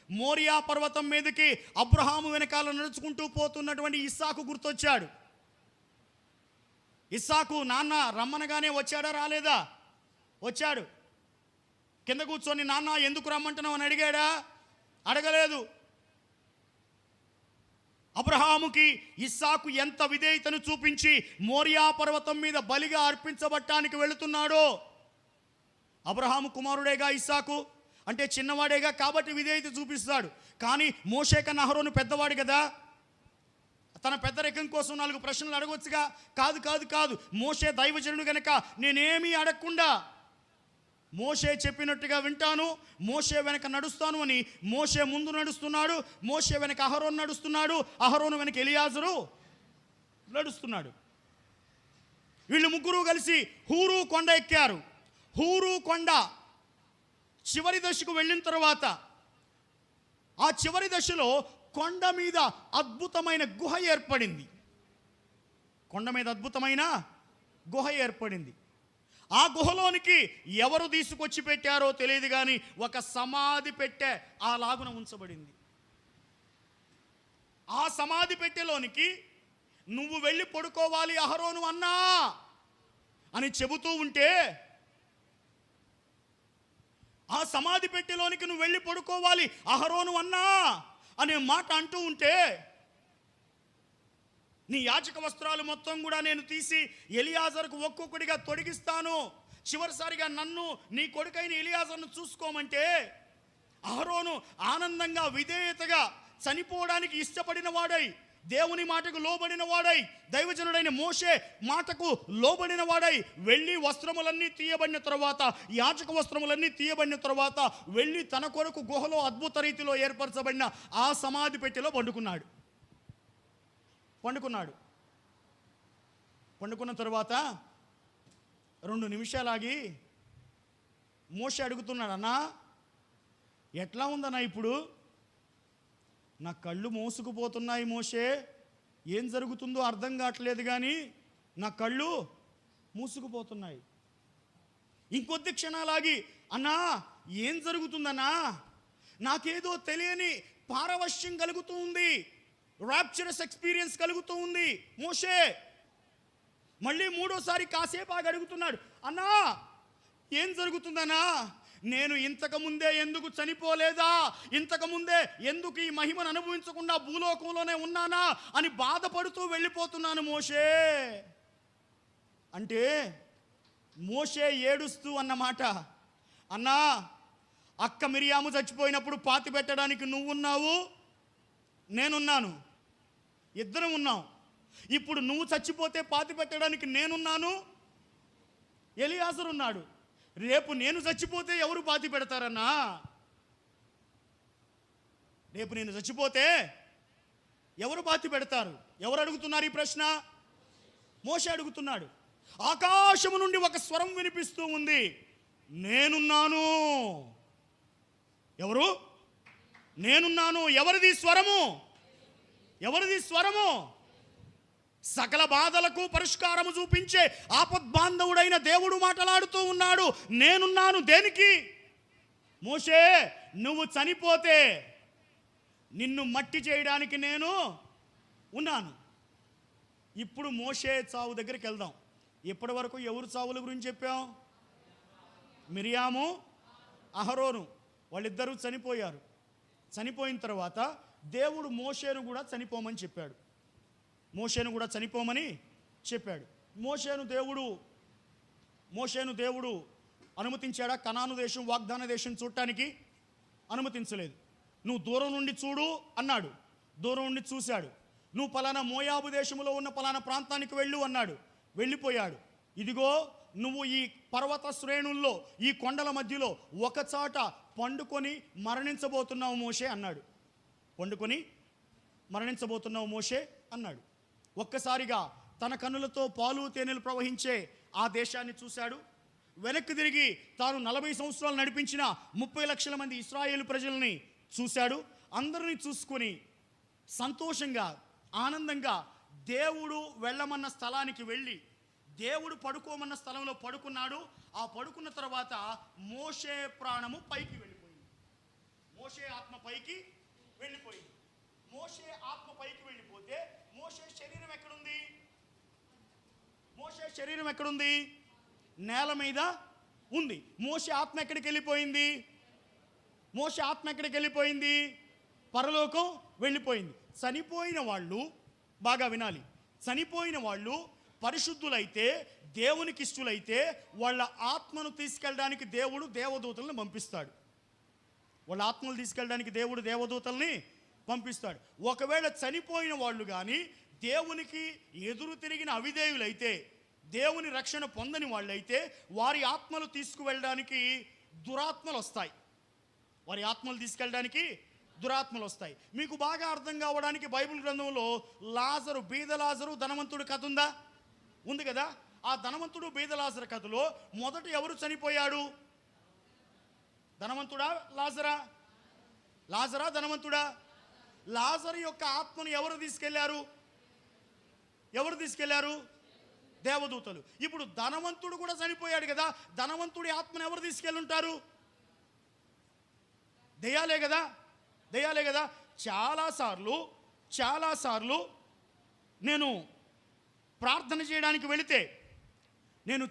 Speaker 1: మోరియా పర్వతం మీదకి అబ్రహాము వెనకాల నడుచుకుంటూ పోతున్నటువంటి ఇస్సాకు గుర్తొచ్చాడు. ఇస్సాకు నాన్న రమ్మనగానే వచ్చాడా రాలేదా? వచ్చాడు. కింద కూర్చొని నాన్న ఎందుకు రమ్మంటున్నావు అని అడిగాడా? అడగలేదు. అబ్రహాముకి ఇస్సాకు ఎంత విధేయతను చూపించి మోరియా పర్వతం మీద బలిగా అర్పించబట్టానికి వెళుతున్నాడో, అబ్రహాము కుమారుడేగా ఇస్సాకు, అంటే చిన్నవాడేగా, కాబట్టి విధేయత చూపిస్తాడు. కానీ మోషే కన్నా అహరోను పెద్దవాడు కదా, తన పెద్దరికం కోసం 4 ప్రశ్నలు అడగవచ్చుగా. కాదు, మోషే దైవజనుడు కనుక నేనేమీ అడగకుండా మోషే చెప్పినట్టుగా వింటాను, మోషే వెనక నడుస్తాను అని మోషే ముందు నడుస్తున్నాడు. మోషే వెనక అహరోను నడుస్తున్నాడు. అహరోను వెనక ఎలియాజరు నడుస్తున్నాడు. వీళ్ళు ముగ్గురు కలిసి హూరు కొండ ఎక్కారు. హూరు కొండ చివరి దశకు వెళ్ళిన తర్వాత ఆ చివరి దశలో కొండ మీద అద్భుతమైన గుహ ఏర్పడింది. కొండ మీద అద్భుతమైన గుహ ఏర్పడింది. ఆ గుహలోనికి ఎవరు తీసుకొచ్చి పెట్టారో తెలియదు కానీ ఒక సమాధి పెట్టె ఆ లాగున ఉంచబడింది. ఆ సమాధి పెట్టెలోనికి నువ్వు వెళ్ళి పడుకోవాలి అహరోను అన్నా అని చెబుతూ ఉంటే, ఆ సమాధి పెట్టెలోనికి నువ్వు వెళ్ళి పడుకోవాలి అహరోను అన్నా అనే మాట అంటూ ఉంటే, నీ యాజక వస్త్రాలు మొత్తం కూడా నేను తీసి ఎలియాజరుకు ఒక్కొక్కడిగా తొడిగిస్తాను, చివరిసారిగా నన్ను నీ కొడుకైన ఎలియాజరును చూసుకోమంటే, అహరోను ఆనందంగా విధేయతగా చనిపోవడానికి ఇష్టపడిన వాడై, దేవుని మాటకు లోబడిన వాడై, దైవజనుడైన మోషే మాటకు లోబడిన వాడై వెళ్ళి వస్త్రములన్నీ తీయబడిన తర్వాత, యాజక వస్త్రములన్నీ తీయబడిన తర్వాత వెళ్ళి తన కొరకు గుహలో అద్భుత రీతిలో ఏర్పరచబడిన ఆ సమాధి పెట్టెలో పండుకున్నాడు. పండుకున్న తర్వాత 2 నిమిషాలాగి మోషే అడుగుతున్నాడు, అన్నా ఎట్లా ఉందన్నా ఇప్పుడు? నా కళ్ళు మోసుకుపోతున్నాయి మోషే, ఏం జరుగుతుందో అర్థం కావట్లేదు కానీ నా కళ్ళు మూసుకుపోతున్నాయి. ఇంకొద్ది క్షణాలాగి, అన్నా ఏం జరుగుతుందన్నా? నాకేదో తెలియని పారవశ్యం కలుగుతూ ఉంది, ర్యాప్చరస్ ఎక్స్పీరియన్స్ కలుగుతూ ఉంది మోషే. మళ్ళీ 3వసారి కాసేపు ఆగి అడుగుతున్నాడు, అన్నా ఏం జరుగుతుందన్నా? నేను ఇంతకుముందే ఎందుకు చనిపోలేదా? ఇంతకుముందే ఎందుకు ఈ మహిమను అనుభవించకుండా భూలోకంలోనే ఉన్నానా అని బాధపడుతూ వెళ్ళిపోతున్నాను మోషే అంటే, మోషే ఏడుస్తూ అన్నమాట, అన్నా అక్క మిరియాము చచ్చిపోయినప్పుడు పాతి పెట్టడానికి నువ్వున్నావు, నేనున్నాను, ఇద్దరం ఉన్నాం. ఇప్పుడు నువ్వు చచ్చిపోతే పాతి పెట్టడానికి నేనున్నాను, ఎలియాజరు ఉన్నాడు. రేపు నేను చచ్చిపోతే ఎవరు పాతి పెడతారన్నా? రేపు నేను చచ్చిపోతే ఎవరు బాతి పెడతారు? ఎవరు అడుగుతున్నారు ఈ ప్రశ్న? మోషే అడుగుతున్నాడు. ఆకాశము నుండి ఒక స్వరం వినిపిస్తూ ఉంది, నేనున్నాను. ఎవరు? నేనున్నాను. ఎవరిది స్వరము? ఎవరిది స్వరము? సకల బాధలకు పరిష్కారము చూపించే ఆపద్బాంధవుడైన దేవుడు మాట్లాడుతూ ఉన్నాడు. నేనున్నాను. దేనికి? మోషే, నువ్వు చనిపోతే నిన్ను మట్టి చేయడానికి నేను ఉన్నాను. ఇప్పుడు మోషే చావు దగ్గరికి వెళ్దాం. ఇప్పటి వరకు ఎవరు చావుల గురించి చెప్పాం? మిరియాము, అహరోను వాళ్ళిద్దరూ చనిపోయారు. చనిపోయిన తర్వాత దేవుడు మోషేను కూడా చనిపోమని చెప్పాడు. మోషేను కూడా చనిపోమని చెప్పాడు. మోషేను దేవుడు అనుమతించాడా? కనాను దేశం, వాగ్దాన దేశం చూడటానికి అనుమతించలేదు. నువ్వు దూరం నుండి చూడు అన్నాడు. దూరం నుండి చూశాడు. నువ్వు పలానా మోయాబు దేశంలో ఉన్న పలానా ప్రాంతానికి వెళ్ళు అన్నాడు. వెళ్ళిపోయాడు. ఇదిగో నువ్వు ఈ పర్వత శ్రేణుల్లో, ఈ కొండల మధ్యలో ఒకచాట పండుకొని మరణించబోతున్నావు మోషే అన్నాడు. పండుకొని మరణించబోతున్నావు మోషే అన్నాడు. ఒక్కసారిగా తన కన్నులతో పాలు తేనెలు ప్రవహించే ఆ దేశాన్ని చూశాడు. వెనక్కి తిరిగి తాను 40 సంవత్సరాలు నడిపించిన 30 లక్షల మంది ఇశ్రాయేలు ప్రజల్ని చూశాడు. అందరినీ చూసుకొని సంతోషంగా, ఆనందంగా దేవుడు వెళ్ళమన్న స్థలానికి వెళ్ళి దేవుడు పడుకోమన్న స్థలంలో పడుకున్నాడు. ఆ పడుకున్న తర్వాత మోషే ప్రాణము పైకి వెళ్ళిపోయింది. మోషే ఆత్మ పైకి వెళ్ళిపోయింది. మోషే ఆత్మ పైకి వెళ్ళిపోతే మోషే శరీరం ఎక్కడుంది? మోషే శరీరం ఎక్కడుంది? నేల మీద ఉంది. మోషే ఆత్మ ఎక్కడికి వెళ్ళిపోయింది? మోషే ఆత్మ ఎక్కడికి వెళ్ళిపోయింది? పరలోకం వెళ్ళిపోయింది. చనిపోయిన వాళ్ళు, బాగా వినాలి, చనిపోయిన వాళ్ళు పరిశుద్ధులైతే, దేవునికి ఇష్టలైతే వాళ్ళ ఆత్మను తీసుకెళ్ళడానికి దేవుడు దేవదూతలను పంపిస్తాడు. వాళ్ళ ఆత్మలు తీసుకెళ్ళడానికి దేవుడు దేవదూతల్ని పంపిస్తాడు. ఒకవేళ చనిపోయిన వాళ్ళు కానీ దేవునికి ఎదురు తిరిగిన అవిధేయులైతే, దేవుని రక్షణ పొందని వాళ్ళైతే వారి ఆత్మలు తీసుకువెళ్ళడానికి దురాత్మలు వస్తాయి. వారి ఆత్మలు తీసుకెళ్ళడానికి దురాత్మలు వస్తాయి. మీకు బాగా అర్థం కావడానికి బైబిల్ గ్రంథంలో లాజరు, బీద లాజరు, ధనవంతుడి కథ ఉందా? ఉంది కదా. ఆ ధనవంతుడు బీద లాజరు కథలో మొదట ఎవరు చనిపోయాడు? ధనవంతుడా లాజరా? లాజరా ధనవంతుడా? లాజరు యొక్క ఆత్మను ఎవరు తీసుకెళ్లారు? ఎవరు తీసుకెళ్లారు? దేవదూతలు. ఇప్పుడు ధనవంతుడు కూడా చనిపోయాడు కదా, ధనవంతుడి ఆత్మను ఎవరు తీసుకెళ్ళుంటారు? దెయ్యాలే కదా, దెయ్యాలే కదా. చాలాసార్లు నేను ప్రార్థన చేయడానికి వెళితే, నేను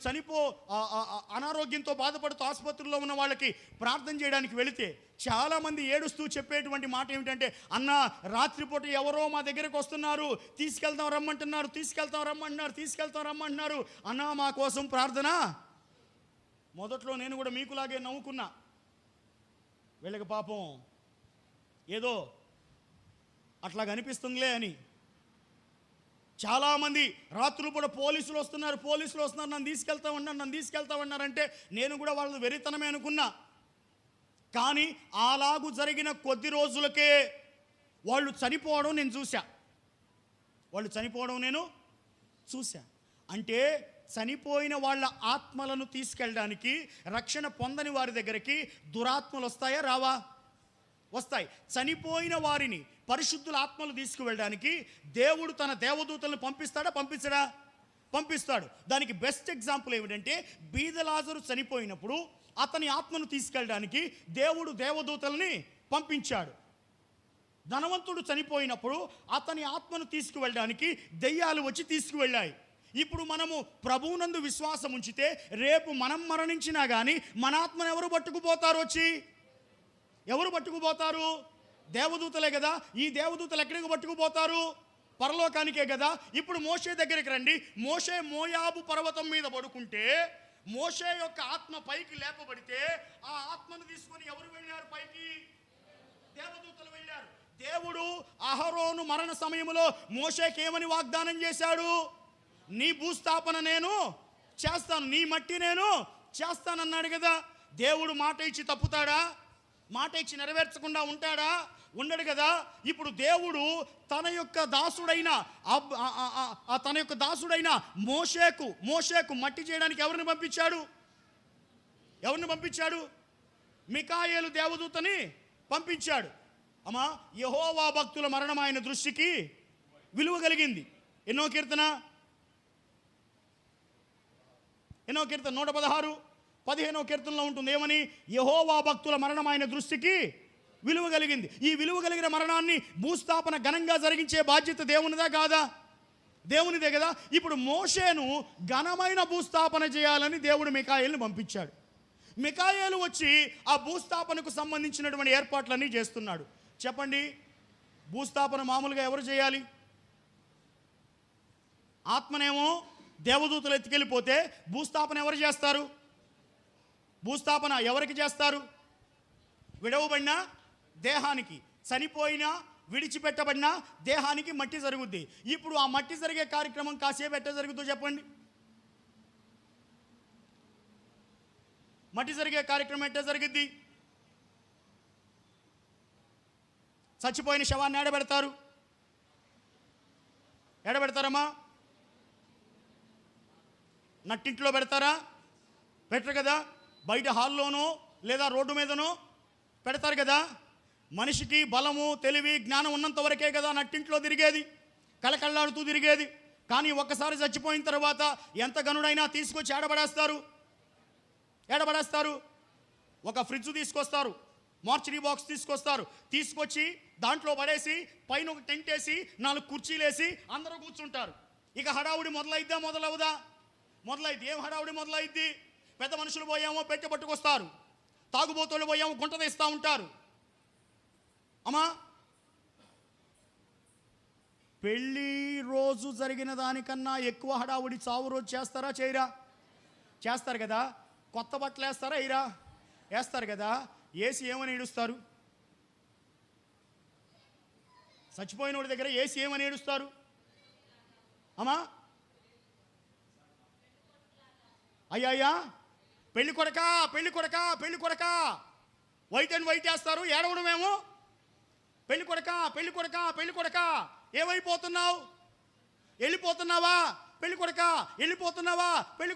Speaker 1: అనారోగ్యంతో బాధపడుతూ ఆసుపత్రిలో ఉన్న వాళ్ళకి ప్రార్థన చేయడానికి వెళితే చాలామంది ఏడుస్తూ చెప్పేటువంటి మాట ఏమిటంటే, అన్న రాత్రిపూట ఎవరో మా దగ్గరకు వస్తున్నారు, తీసుకెళ్తాం రమ్మంటున్నారు అన్న మా కోసం ప్రార్థన. మొదట్లో నేను కూడా మీకులాగే నవ్వుకున్నా. వీళ్ళకి పాపం ఏదో అట్లాగ అనిపిస్తుందిలే అని. చాలామంది రాత్రులు కూడా పోలీసులు వస్తున్నారు, నన్ను తీసుకెళ్తామన్నారంటే నేను కూడా వాళ్ళది వెరితనమే అనుకున్నా. కానీ అలాగూ జరిగిన కొద్ది రోజులకే వాళ్ళు చనిపోవడం నేను చూశా. అంటే చనిపోయిన వాళ్ళ ఆత్మలను తీసుకెళ్ళడానికి, రక్షణ పొందని వారి దగ్గరికి దురాత్మలు వస్తాయా రావా? వస్తాయి. చనిపోయిన వారిని పరిశుద్ధుల ఆత్మలు తీసుకువెళ్ళడానికి దేవుడు తన దేవదూతలను పంపిస్తాడా? పంపిస్తాడు. దానికి బెస్ట్ ఎగ్జాంపుల్ ఏమిటంటే, బీద లాజరు చనిపోయినప్పుడు అతని ఆత్మను తీసుకెళ్ళడానికి దేవుడు దేవదూతల్ని పంపించాడు. ధనవంతుడు చనిపోయినప్పుడు అతని ఆత్మను తీసుకువెళ్ళడానికి దెయ్యాలు వచ్చి తీసుకువెళ్ళాయి. ఇప్పుడు మనము ప్రభువునందు విశ్వాసం ఉంచితే రేపు మనం మరణించినా కానీ మన ఆత్మను ఎవరు పట్టుకుపోతారు? ఎవరు పట్టుకుపోతారు? దేవదూతలే కదా. ఈ దేవదూతలు ఎక్కడికి పట్టుకుపోతారు? పరలోకానికే కదా. ఇప్పుడు మోషే దగ్గరికి రండి. మోషే మోయాబు పర్వతం మీద పడుకుంటే మోషే యొక్క ఆత్మ పైకి లేపబడితే ఆ ఆత్మను తీసుకొని ఎవరు వెళ్ళారు పైకి? దేవదూతలు వెళ్ళారు. దేవుడు అహరోను మరణ సమయంలో మోషేకి ఏమని వాగ్దానం చేశాడు? నీ భూస్థాపన నేను చేస్తాను, నీ మట్టి నేను చేస్తానన్నాడు కదా. దేవుడు మాట ఇచ్చి తప్పుతాడా? మాట ఇచ్చి నెరవేర్చకుండా ఉంటాడా? ఉండడు కదా. ఇప్పుడు దేవుడు తన యొక్క దాసుడైన మోషేకు మట్టి చేయడానికి ఎవరిని పంపించాడు? మికాయేలు దేవదూతని పంపించాడు. అమ్మా, యెహోవా భక్తుల మరణం ఆయన దృష్టికి విలువ కలిగింది. ఎన్నో కీర్తన 116, 15వ కీర్తనలో ఉంటుంది. ఏమని? యెహోవా భక్తుల మరణం ఆయన దృష్టికి విలువ కలిగింది. ఈ విలువ కలిగిన మరణాన్ని భూస్థాపన ఘనంగా జరిగించే బాధ్యత దేవునిదా కాదా? దేవునిదే కదా. ఇప్పుడు మోషేను ఘనమైన భూస్థాపన చేయాలని దేవుడు మికాయేలుని పంపించాడు. మికాయేలు వచ్చి ఆ భూస్థాపనకు సంబంధించినటువంటి ఏర్పాట్లన్నీ చేస్తున్నాడు. చెప్పండి, భూస్థాపన మామూలుగా ఎవరు చేయాలి? ఆత్మనేమో దేవదూతలు ఎత్తుకెళ్ళిపోతే భూస్థాపన ఎవరు చేస్తారు? భూస్థాపన ఎవరికి చేస్తారు? విడవబడిన దేహానికి, చనిపోయినా విడిచిపెట్టబడిన దేహానికి మట్టి జరుగుద్ది. ఇప్పుడు ఆ మట్టి జరిగే కార్యక్రమం కాసేపు ఎట్ట జరుగుతుందో చెప్పండి. మట్టి జరిగే కార్యక్రమం ఎట్ట జరిగిద్ది? చచ్చిపోయిన శవాన్ని ఏడబెడతారమ్మా? నట్టింట్లో పెడతారా? పెట్టరు కదా. బయట హాల్లోనో లేదా రోడ్డు మీదనో పెడతారు కదా. మనిషికి బలము, తెలివి, జ్ఞానం ఉన్నంత వరకే కదా నట్టింట్లో తిరిగేది, కళకళ్ళాడుతూ తిరిగేది. కానీ ఒక్కసారి చచ్చిపోయిన తర్వాత ఎంత గనుడైనా తీసుకొచ్చి ఏడబడేస్తారు. ఒక ఫ్రిడ్జ్ తీసుకొస్తారు, మార్చరీ బాక్స్ తీసుకొచ్చి దాంట్లో పడేసి పైన ఒక టెంట్ వేసి 4 కుర్చీలు వేసి అందరూ కూర్చుంటారు. ఇక హడావుడి మొదలవుదా? మొదలైద్ది. ఏం హడావుడి మొదలైద్ది? పెద్ద మనుషులు పోయామో పెట్టె పట్టుకొస్తారు, తాగుబోతులు పోయామో గుంట తీస్తూ ఉంటారు. అమ్మా, పెళ్ళి రోజు జరిగిన దానికన్నా ఎక్కువ హడావుడి చావు రోజు చేస్తారా చేయరా? చేస్తారు కదా. కొత్త బట్టలు వేస్తారా ఇరా? వేస్తారు కదా. ఏసి ఏమని ఏడుస్తారు? చచ్చిపోయిన వాడి దగ్గర ఏసి ఏమని ఏడుస్తారు? అమ్మా, అయ్యా పెళ్ళి కొడక వైట్ అండ్ వైట్ వేస్తారు. ఏడవడమేమో పెళ్ళి కొడక ఏమైపోతున్నావు? వెళ్ళిపోతున్నావా? పెళ్ళి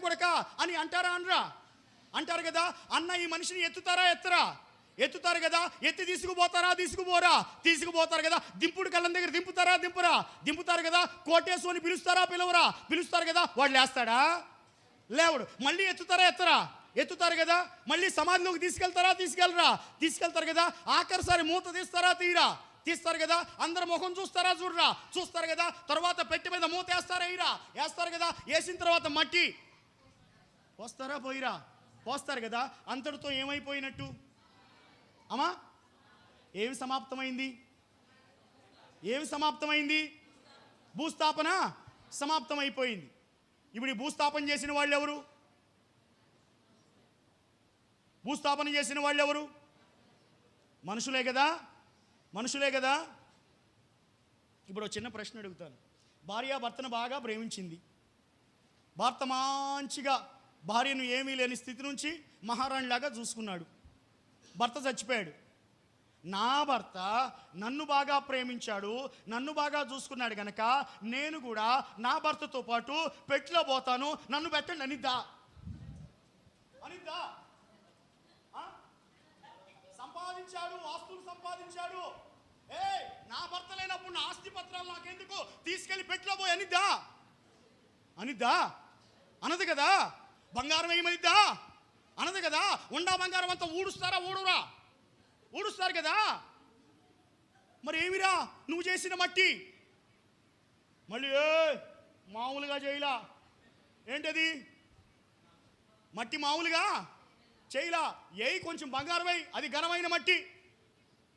Speaker 1: కొడక అని అంటారు కదా. అన్న ఈ మనిషిని ఎత్తుతారు కదా. ఎత్తి తీసుకుపోతారు కదా. దింపుడు కళ్ళం దగ్గర దింపుతారు కదా. కోటేశ్వని పిలుస్తారు కదా. వాడు లేస్తాడా? లేవడు. మళ్ళీ ఎత్తుతారు కదా. మళ్ళీ సమాధిలోకి తీసుకెళ్తారు కదా. ఆఖరిసారి మూత తీస్తారు కదా. అందరు ముఖం చూస్తారు కదా. తర్వాత పెట్టె మీద మూత వేస్తారు కదా. వేసిన తర్వాత మట్టి పోస్తారు కదా. అంతటితో ఏమైపోయినట్టు? అమ్మా, ఏమి సమాప్తమైంది? భూస్థాపన సమాప్తమైపోయింది. ఇప్పుడు ఈ భూస్థాపన చేసిన వాళ్ళు ఎవరు? మనుషులే కదా. ఇప్పుడు చిన్న ప్రశ్న అడుగుతాను. భార్య భర్తను బాగా ప్రేమించింది. భర్త మంచిగా భార్యను ఏమీ లేని స్థితి నుంచి మహారాణిలాగా చూసుకున్నాడు. భర్త చచ్చిపోయాడు. నా భర్త నన్ను బాగా ప్రేమించాడు, నన్ను బాగా చూసుకున్నాడు గనక నేను కూడా నా భర్తతో పాటు పెట్టిలో పోతాను, నన్ను పెట్టండి అనిద్దా? సంపాదించాడు, ఆస్తులు సంపాదించాడు. నా భర్త లేనప్పుడు నా ఆస్తి పత్రాలు నాకెందుకు, తీసుకెళ్లి పెట్టిలో పోయి అనిద్దా? అనదు కదా. బంగారం ఏమనిద్దా? అనదు కదా. ఉండా బంగారం అంతా ఊడుస్తారు కదా. మరి ఏమిరా నువ్వు చేసిన మట్టి? మళ్ళీ మామూలుగా చేయలా. ఏంటది? మట్టి మామూలుగా చేయలా. కొంచెం బంగారం అది ఘనమైన మట్టి.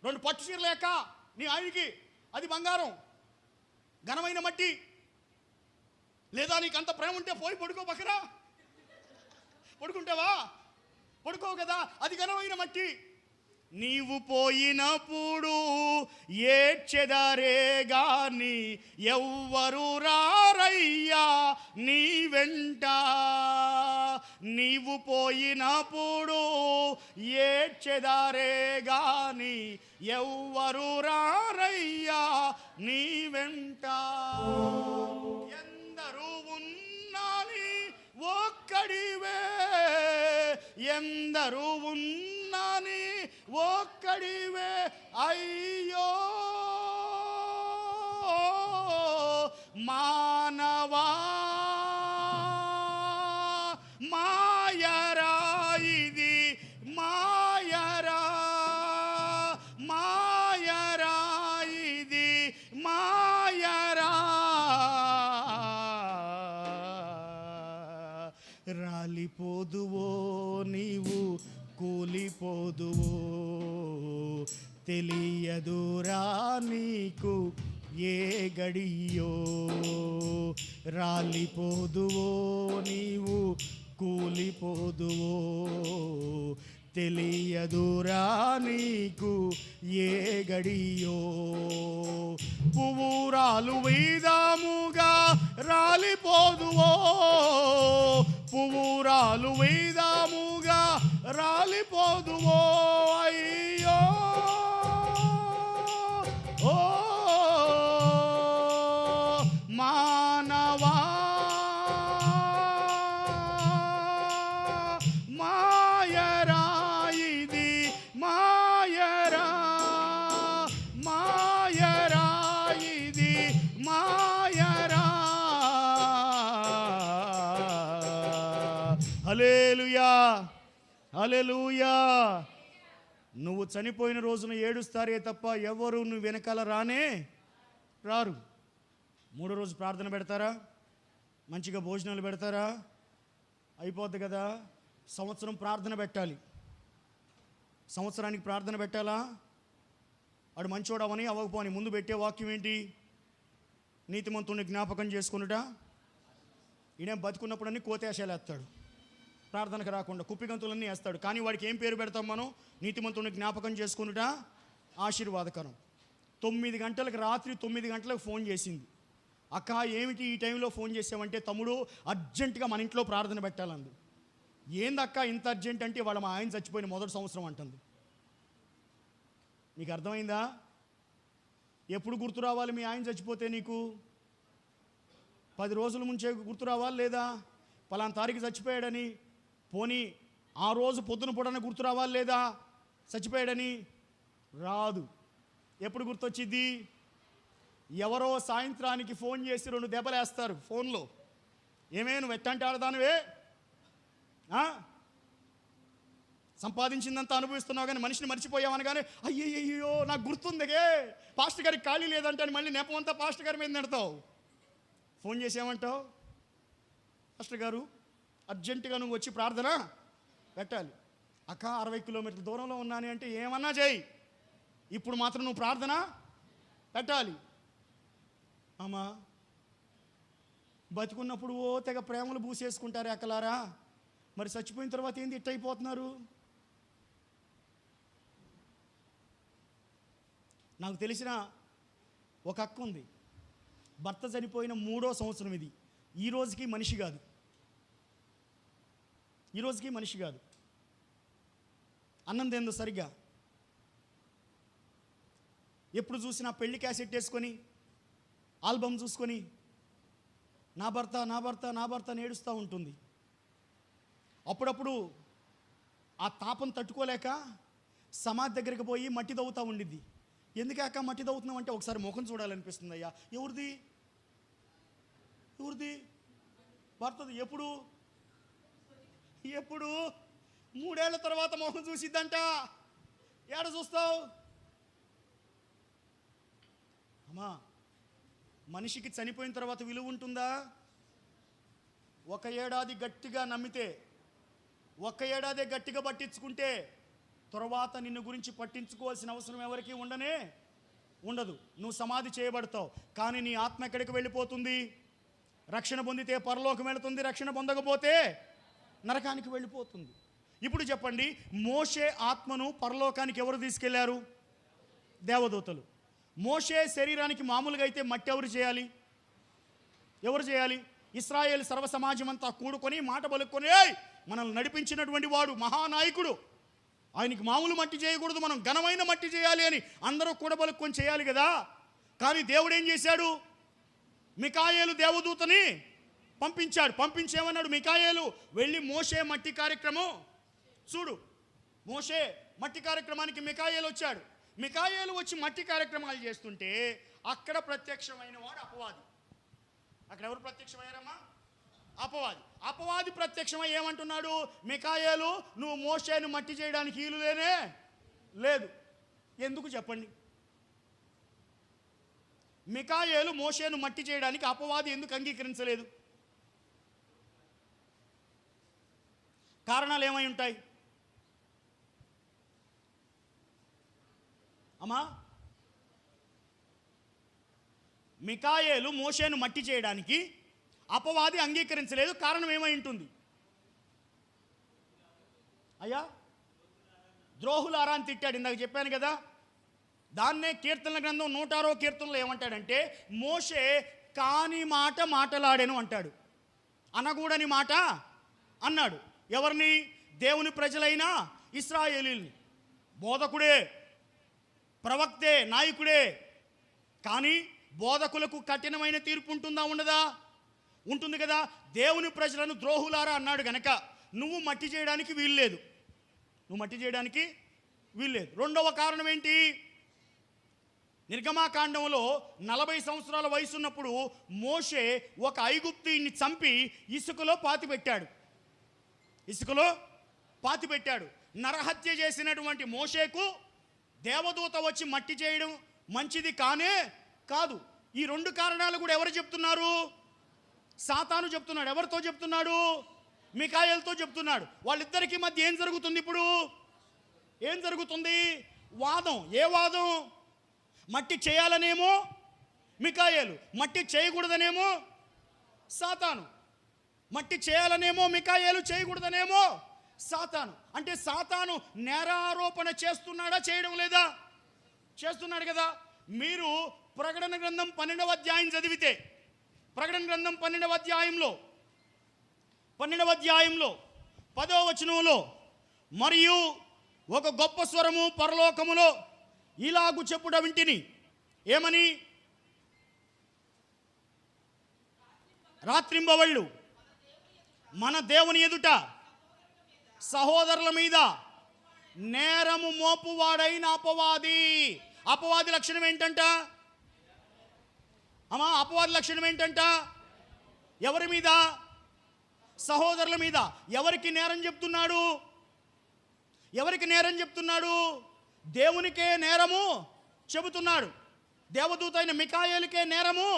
Speaker 1: 2 పట్టు చీరలు లేక నీ ఆయనకి అది బంగారం, ఘనమైన మట్టి. లేదా నీకు అంత ప్రేమ ఉంటే పోయి పడుకుంటావా? పడుకోవు కదా. అది ఘనమైన మట్టి. నీవు పోయినప్పుడు ఏడ్చెదరే గాని ఎవ్వరు రారయ్యా నీ వెంట. నీవు పోయినప్పుడు ఏడ్చెదరే గాని ఎవ్వరు రారయ్యా నీ వెంట. ఎందరూ ఉన్నాని ఒక్కడివే, ఎందరూ ఉన్నాని ఒక్కడివే, అయ్యో మానవా మాయరా ఇది మాయరా, మాయరా ఇది మాయరా. రాలిపోదువో నీవు కూలిపోదువో, తెలియదురా నీకు ఏ గడియో. రాలిపోదువో నీవు కూలిపోదువో, తెలియదురా నీకు ఏ గడియో. పువ్వురాలు వేదాముగా రాలిపోదువో, పువ్వురాలు వేదాముగా రాలిపోదువో, అయ్యో ఓ మానవా మాయరా ఇది మాయరా, మాయరా ఇది మాయరా. హల్లెలూయా హల్లెలూయా. నువ్వు చనిపోయిన రోజున ఏడుస్తారే తప్ప ఎవరు నువ్వు వెనకాల రారు. మూడో రోజు ప్రార్థన పెడతారా, మంచిగా భోజనాలు పెడతారా, అయిపోద్ది కదా. సంవత్సరం ప్రార్థన పెట్టాలి, సంవత్సరానికి ప్రార్థన పెట్టాలా. వాడు మంచోడవని అవ్వకపోని ముందు పెట్టే వాక్యం ఏంటి? నీతిమంతుని జ్ఞాపకం చేసుకునుట. ఈయన బతుకున్నప్పుడన్నీ కోతేశాలు వేస్తాడు, ప్రార్థనకు రాకుండా కుప్పిగంతులన్నీ వేస్తాడు. కానీ వాడికి ఏం పేరు పెడతాం మనం? నీతిమంతుని జ్ఞాపకం చేసుకునుట ఆశీర్వాదకరం. 9 గంటలకు, రాత్రి 9 గంటలకు ఫోన్ చేసింది. అక్క ఏమిటి ఈ టైంలో ఫోన్ చేసావంటే, తమ్ముడు అర్జెంటుగా మన ఇంట్లో ప్రార్థన పెట్టాలంది. ఏందక్క ఇంత అర్జెంట్ అంటే, వాళ్ళ మా ఆయన చచ్చిపోయిన మొదటి సంవత్సరం అంటుంది. నీకు అర్థమైందా? ఎప్పుడు గుర్తు రావాలి మీ ఆయన చచ్చిపోతే? నీకు 10 రోజుల ముంచే గుర్తు రావాలి లేదా? పలానా తారీఖు చచ్చిపోయాడని. పోనీ ఆ రోజు పొద్దున పూటన గుర్తు రావాలి లేదా చచ్చిపోయాడని? రాదు. ఎప్పుడు గుర్తొచ్చిద్ది? ఎవరో సాయంత్రానికి ఫోన్ చేసి 2 దెబ్బలు వేస్తారు ఫోన్లో. ఏమే నువ్వు ఎట్టంటే ఆడదానివే, సంపాదించిందంతా అనుభవిస్తున్నావు కానీ మనిషిని మర్చిపోయావనగానే అయ్యయ్యో నాకు గుర్తుందిగే, పాస్టర్ గారికి ఖాళీ లేదంటే అని మళ్ళీ నెపమంతా పాస్టర్ గారి మీద నెడతావు. ఫోన్ చేసేమంటావు, పాస్టర్ గారు అర్జెంటుగా నువ్వు వచ్చి ప్రార్థన పెట్టాలి. అక్క 60 కిలోమీటర్ల దూరంలో ఉన్నాను అంటే ఏమన్నా చేయి, ఇప్పుడు మాత్రం నువ్వు ప్రార్థన పెట్టాలి. అమ్మా బతుకున్నప్పుడు ఓ తెగ ప్రేమలు పూసేసుకుంటారు అక్కలారా, మరి చచ్చిపోయిన తర్వాత ఏంది ఇట్టయిపోతున్నారు? నాకు తెలిసిన ఒక అక్క ఉంది, భర్త చనిపోయిన 3వ సంవత్సరం ఇది. ఈ రోజుకి మనిషి కాదు, ఈ రోజుకి మనిషి కాదు. అన్నం తిందో సరిగ్గా. ఎప్పుడు చూసినా పెళ్లి క్యాసెట్ వేసుకొని ఆల్బమ్ చూసుకొని నా భర్త నా భర్త నా భర్త అని ఏడుస్తూ ఉంటుంది. అప్పుడప్పుడు ఆ తాపం తట్టుకోలేక సమాధి దగ్గరికి పోయి మట్టి తవ్వుతూ ఉండిద్ది. ఎందుకాక మట్టి తవ్వుతున్నాం అంటే ఒకసారి ముఖం చూడాలనిపిస్తుంది. అయ్యా ఎవరిది ఎవరిది? భర్తది. ఎప్పుడు 3 ఏళ్ల తర్వాత మొహం చూసిద్దంట. ఏడ చూస్తావు అమ్మా? మనిషికి చనిపోయిన తర్వాత విలువ ఉంటుందా? 1 ఏడాది గట్టిగా నమ్మితే, 1 ఏడాది గట్టిగా పట్టించుకుంటే తర్వాత నిన్ను గురించి పట్టించుకోవాల్సిన అవసరం ఎవరికి ఉండదు. నువ్వు సమాధి చేయబడతావు. కానీ నీ ఆత్మ ఎక్కడికి వెళ్ళిపోతుంది? రక్షణ పొందితే పరలోకం వెళుతుంది, రక్షణ పొందకపోతే నరకానికి వెళ్ళిపోతుంది. ఇప్పుడు చెప్పండి, మోషే ఆత్మను పరలోకానికి ఎవరు తీసుకెళ్లారు? దేవదూతలు. మోషే శరీరానికి మామూలుగా అయితే మట్టి ఎవరు చేయాలి? ఎవరు చేయాలి? ఇశ్రాయేల్ సర్వ సమాజం అంతా కూడుకొని మాట పలుకొని, ఏయ్ మనల్ని నడిపించినటువంటి వాడు మహానాయకుడు, ఆయనకి మామూలు మట్టి చేయకూడదు, మనం ఘనమైన మట్టి చేయాలి అని అందరూ కూడబలుక్కొని చేయాలి కదా. కానీ దేవుడు ఏం చేశాడు? మికాయేలు దేవదూతని పంపించాడు. పంపించేమన్నాడు? మికాయేలు వెళ్ళి మోషే మట్టి కార్యక్రమం చూడు. మోషే మట్టి కార్యక్రమానికి మికాయేలు వచ్చాడు. మికాయేలు వచ్చి మట్టి కార్యక్రమాలు చేస్తుంటే అక్కడ ప్రత్యక్షమైన వాడు అపవాది. అక్కడ ఎవరు ప్రత్యక్షమయ్యారమ్మా? అపవాది. అపవాది ప్రత్యక్షమై ఏమంటున్నాడు? మికాయేలు, నువ్వు మోషేను మట్టి చేయడానికి వీలులేనే లేదు. ఎందుకు చెప్పండి? మికాయేలు మోషేను మట్టి చేయడానికి అపవాది ఎందుకు అంగీకరించలేదు? కారణాలు ఏమై ఉంటాయి అమ్మా? మికాయేలు మోషేను మట్టి చేయడానికి అపవాది అంగీకరించలేదు. కారణం ఏమై ఉంటుంది అయ్యా? ద్రోహులారా అని తిట్టాడు. ఇందాక చెప్పాను కదా. దాన్నే కీర్తనల గ్రంథం 106వ కీర్తనలో ఏమంటాడంటే, మోషే కాని మాట మాటలాడాను అంటాడు. అనకూడని మాట అన్నాడు. ఎవరిని? దేవుని ప్రజలైన ఇశ్రాయేలీల్ని. బోధకుడే, ప్రవక్తే, నాయకుడే. కానీ బోధకులకు కఠినమైన తీర్పు ఉంటుందా? ఉండదా? ఉంటుంది కదా. దేవుని ప్రజలను ద్రోహులారా అన్నాడు గనక నువ్వు మట్టి చేయడానికి వీల్లేదు. నువ్వు మట్టి చేయడానికి వీల్లేదు. రెండవ కారణం ఏంటి? నిర్గమాకాండంలో 40 సంవత్సరాల వయసు ఉన్నప్పుడు మోషే ఒక ఐగుప్తీయుని చంపి ఇసుకలో పాతిపెట్టాడు. ఇసుకలో పాతిపెట్టాడు. నరహత్య చేసినటువంటి మోషేకు దేవదూత వచ్చి మట్టి చేయడం మంచిది కానే కాదు. ఈ రెండు కారణాలు కూడా ఎవరు చెప్తున్నారు? సాతాను చెప్తున్నాడు. ఎవరితో చెప్తున్నాడు? మికాయేలుతో చెప్తున్నాడు. వాళ్ళిద్దరికీ మధ్య ఏం జరుగుతుంది ఇప్పుడు? ఏం జరుగుతుంది? వాదం. ఏ వాదం? మట్టి చేయాలనేమో మికాయేలు, మట్టి చేయకూడదనేమో సాతాను. మట్టి చేయాలనేమో మికాయేలు, చేయకూడదనేమో సాతాను. అంటే సాతాను నేరారోపణ చేస్తున్నాడా? చేయడం లేదా? చేస్తున్నాడు కదా. మీరు ప్రకటన గ్రంథం 12వ అధ్యాయం చదివితే, ప్రకటన గ్రంథం 12వ అధ్యాయంలో 10వ వచనంలో, మరియు ఒక గొప్ప స్వరము పరలోకములో ఇలాగు చెప్పుట వింటిని. ఏమని? రాత్రింబవళ్ళు మన దేవుని ఎదుట సహోదరుల మీద నేరము మోపువాడైన అపవాది. అపవాది లక్షణం ఏంటంట అమ్మా? అపవాది లక్షణం ఏంటంట? ఎవరి మీద? సహోదరుల మీద. ఎవరికి నేరం చెప్తున్నాడు? ఎవరికి నేరం చెప్తున్నాడు? దేవునికే నేరము చెబుతున్నాడు. దేవదూత అయిన మికాయేలుకే నేరము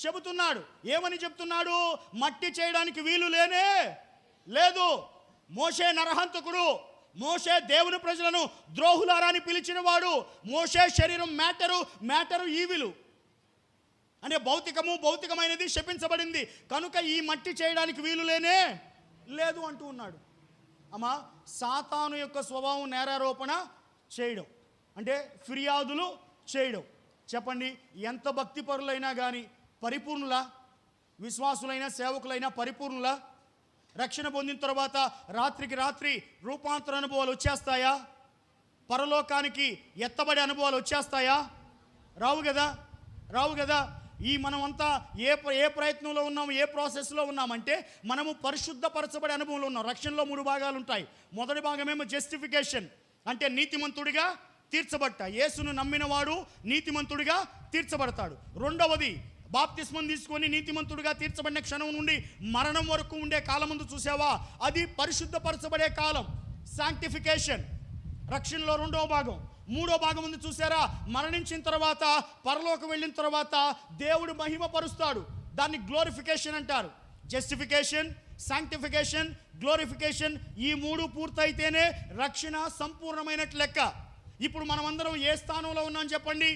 Speaker 1: చెబుతున్నాడు. ఏమని చెప్తున్నాడు? మట్టి చేయడానికి వీలు లేనే లేదు. మోషే నరహంతకుడు. మోషే దేవుని ప్రజలను ద్రోహులారా అని పిలిచిన వాడు. మోషే శరీరం మ్యాటరు ఈవిలు అంటే భౌతికమైనది శపించబడింది కనుక ఈ మట్టి చేయడానికి వీలు లేనే లేదు అంటూ ఉన్నాడు. అమ్మా, సాతాను యొక్క స్వభావం నేరారోపణ చేయడం, అంటే ఫిర్యాదులు చేయడం. చెప్పండి, ఎంత భక్తిపరులైనా కానీ పరిపూర్ణులా? విశ్వాసులైన సేవకులైనా పరిపూర్ణులా? రక్షణ పొందిన తర్వాత రాత్రికి రాత్రి రూపాంతర అనుభవాలు వచ్చేస్తాయా? పరలోకానికి ఎత్తబడే అనుభవాలు వచ్చేస్తాయా? రావు కదా. ఈ మనమంతా ఏ ప్రయత్నంలో ఉన్నాము, ఏ ప్రాసెస్లో ఉన్నామంటే మనము పరిశుద్ధపరచబడే అనుభవంలో ఉన్నాం. రక్షణలో 3 భాగాలు ఉంటాయి. మొదటి భాగమేమో జస్టిఫికేషన్, అంటే నీతిమంతుడిగా తీర్చబట్ట. యేసును నమ్మినవాడు నీతిమంతుడిగా తీర్చబడతాడు. రెండవది బాప్తిస్మం తీసుకొని నీతిమంతుడిగా తీర్చబడిన క్షణం నుండి మరణం వరకు ఉండే కాలం ముందు చూసావా, అది పరిశుద్ధపరచబడే కాలం, శాంక్టిఫికేషన్. రక్షణలో రెండవ భాగం. మూడో భాగం ఉంది చూసారా, మరణించిన తర్వాత పరలోకం వెళ్ళిన తర్వాత దేవుడు మహిమపరుస్తాడు. దాన్ని గ్లోరిఫికేషన్ అంటారు. జస్టిఫికేషన్, శాంక్టిఫికేషన్, గ్లోరిఫికేషన్, ఈ 3 పూర్తయితేనే రక్షణ సంపూర్ణమైనట్లు లెక్క. ఇప్పుడు మనమందరం ఏ స్థానంలో ఉన్నాం చెప్పండి?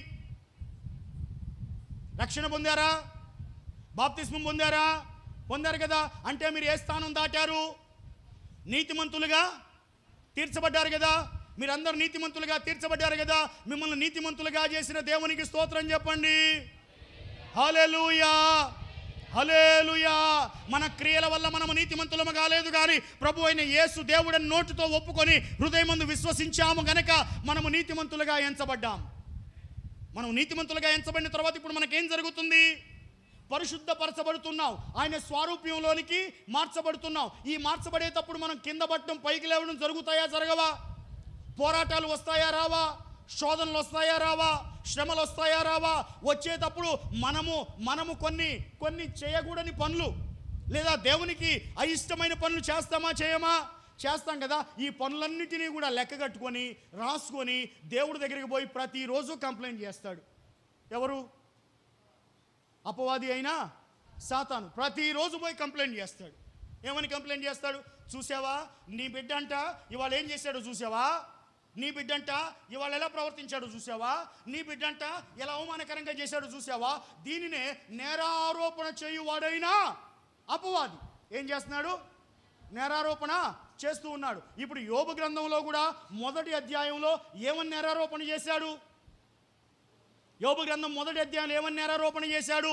Speaker 1: రక్షణ పొందారా? బాప్తిస్మం పొందారు కదా. అంటే మీరు ఏ స్థానం దాటారు? నీతిమంతులుగా తీర్చబడ్డారు కదా. మీరందరూ నీతిమంతులుగా తీర్చబడ్డారు కదా. మిమ్మల్ని నీతిమంతులుగా చేసిన దేవునికి స్తోత్రం చెప్పండి. హల్లెలూయా, హల్లెలూయా. మన క్రియల వల్ల మనము నీతిమంతులము కాలేదు, కానీ ప్రభు అయిన యేసు దేవుడని నోటితో ఒప్పుకొని హృదయమందు విశ్వసించాము గనక మనము నీతిమంతులుగా ఎంచబడ్డాం. మనం నీతిమంతులుగా ఎంచబడిన తర్వాత ఇప్పుడు మనకేం జరుగుతుంది? పరిశుద్ధపరచబడుతున్నాం, ఆయన స్వారూప్యంలోనికి మార్చబడుతున్నాం. ఈ మార్చబడేటప్పుడు మనం కింద పట్టడం పైకి లేవడం జరుగుతాయా, జరగవా? పోరాటాలు వస్తాయా, రావా? శోధనలు వస్తాయా, రావా? శ్రమలు వస్తాయా, రావా? వచ్చేటప్పుడు మనము కొన్ని చేయకూడని పనులు లేదా దేవునికి అయిష్టమైన పనులు చేస్తామా, చేయమా? చేస్తాం కదా. ఈ పనులన్నిటినీ కూడా లెక్క కట్టుకొని రాసుకొని దేవుడి దగ్గరికి పోయి ప్రతిరోజు కంప్లైంట్ చేస్తాడు. ఎవరు? అపవాది అయినా సాతాను. ప్రతిరోజు పోయి కంప్లైంట్ చేస్తాడు. ఏమని కంప్లైంట్ చేస్తాడు? చూసావా నీ బిడ్డ అంట ఇవాళ ఏం చేశాడో చూసావా? నీ బిడ్డంట ఇవాళ ఎలా ప్రవర్తించాడో చూసావా? నీ బిడ్డంట ఎలా అవమానకరంగా చేశాడో చూసావా? దీనినే నేరారోపణ చేయువాడైనా అపవాది ఏం చేస్తున్నాడు? నేరారోపణ చేస్తూ ఉన్నాడు. ఇప్పుడు యోబు గ్రంథంలో కూడా మొదటి అధ్యాయంలో ఏమని నేరారోపణ చేశాడు? యోబు గ్రంథం మొదటి అధ్యాయంలో ఏమని నేరారోపణ చేశాడు?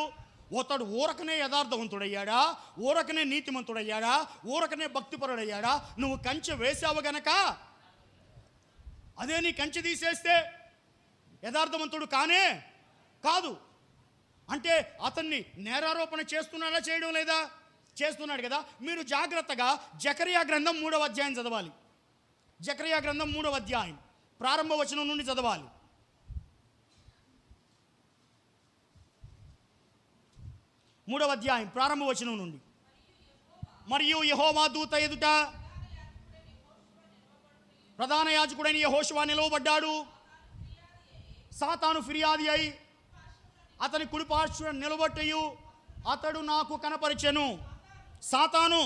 Speaker 1: అతడు ఊరకనే యథార్థవంతుడయ్యాడా, ఊరకనే నీతిమంతుడయ్యాడా, ఊరకనే భక్తిపరుడయ్యాడా? నువ్వు కంచె వేసావు గనక అదే నీ కంచె తీసేస్తే యథార్థవంతుడు కానే కాదు. అంటే అతన్ని నేరారోపణ చేస్తున్నాడా, చేయడం లేదా? చేస్తున్నాడు కదా. మీరు జాగ్రత్తగా జకరియా గ్రంథం 3వ అధ్యాయం చదవాలి. జకరియా గ్రంథం 3వ అధ్యాయం ప్రారంభ వచనం నుండి చదవాలి. 3వ అధ్యాయం ప్రారంభ వచనం నుండి. మరియు యెహోవా దూత ఎదుట ప్రధాన యాజకుడైన యెహోషువ నిలవబడ్డాడు. సాతాను ఫిర్యాది అయి అతని కుడిపార్శ్వ నిలబట్టయు అతడు నాకు కనపరిచెను. సాతాను,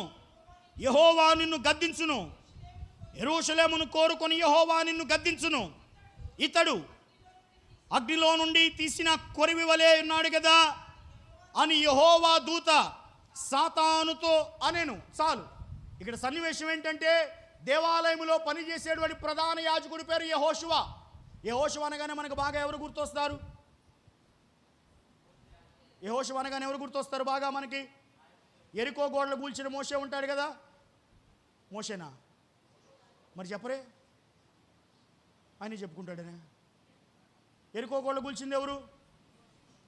Speaker 1: యెహోవా నిన్ను గద్దించును, యెరూషలేమును కోరుకొని యెహోవా నిన్ను గద్దించును. ఇతడు అగ్నిలో నుండి తీసిన కొరివి వలె ఉన్నాడు కదా అని యెహోవా దూత సాతానుతో అనెను. చాలు. ఇక్కడ సన్నివేశం ఏంటంటే, దేవాలయంలో పనిచేసేటువంటి ప్రధాన యాజకుడి పేరు యెహోషువ. యెహోషువ అనగానే మనకు బాగా ఎవరు గుర్తొస్తారు? యెహోషువ అనగానే ఎవరు గుర్తొస్తారు బాగా మనకి? ఎరికో గోడలు కూల్చిన మోషే ఉంటాడు కదా. మోషేనా? మరి చెప్పరే, ఆయన చెప్పుకుంటాడనే. ఎరికో గోడలు కూల్చింది ఎవరు?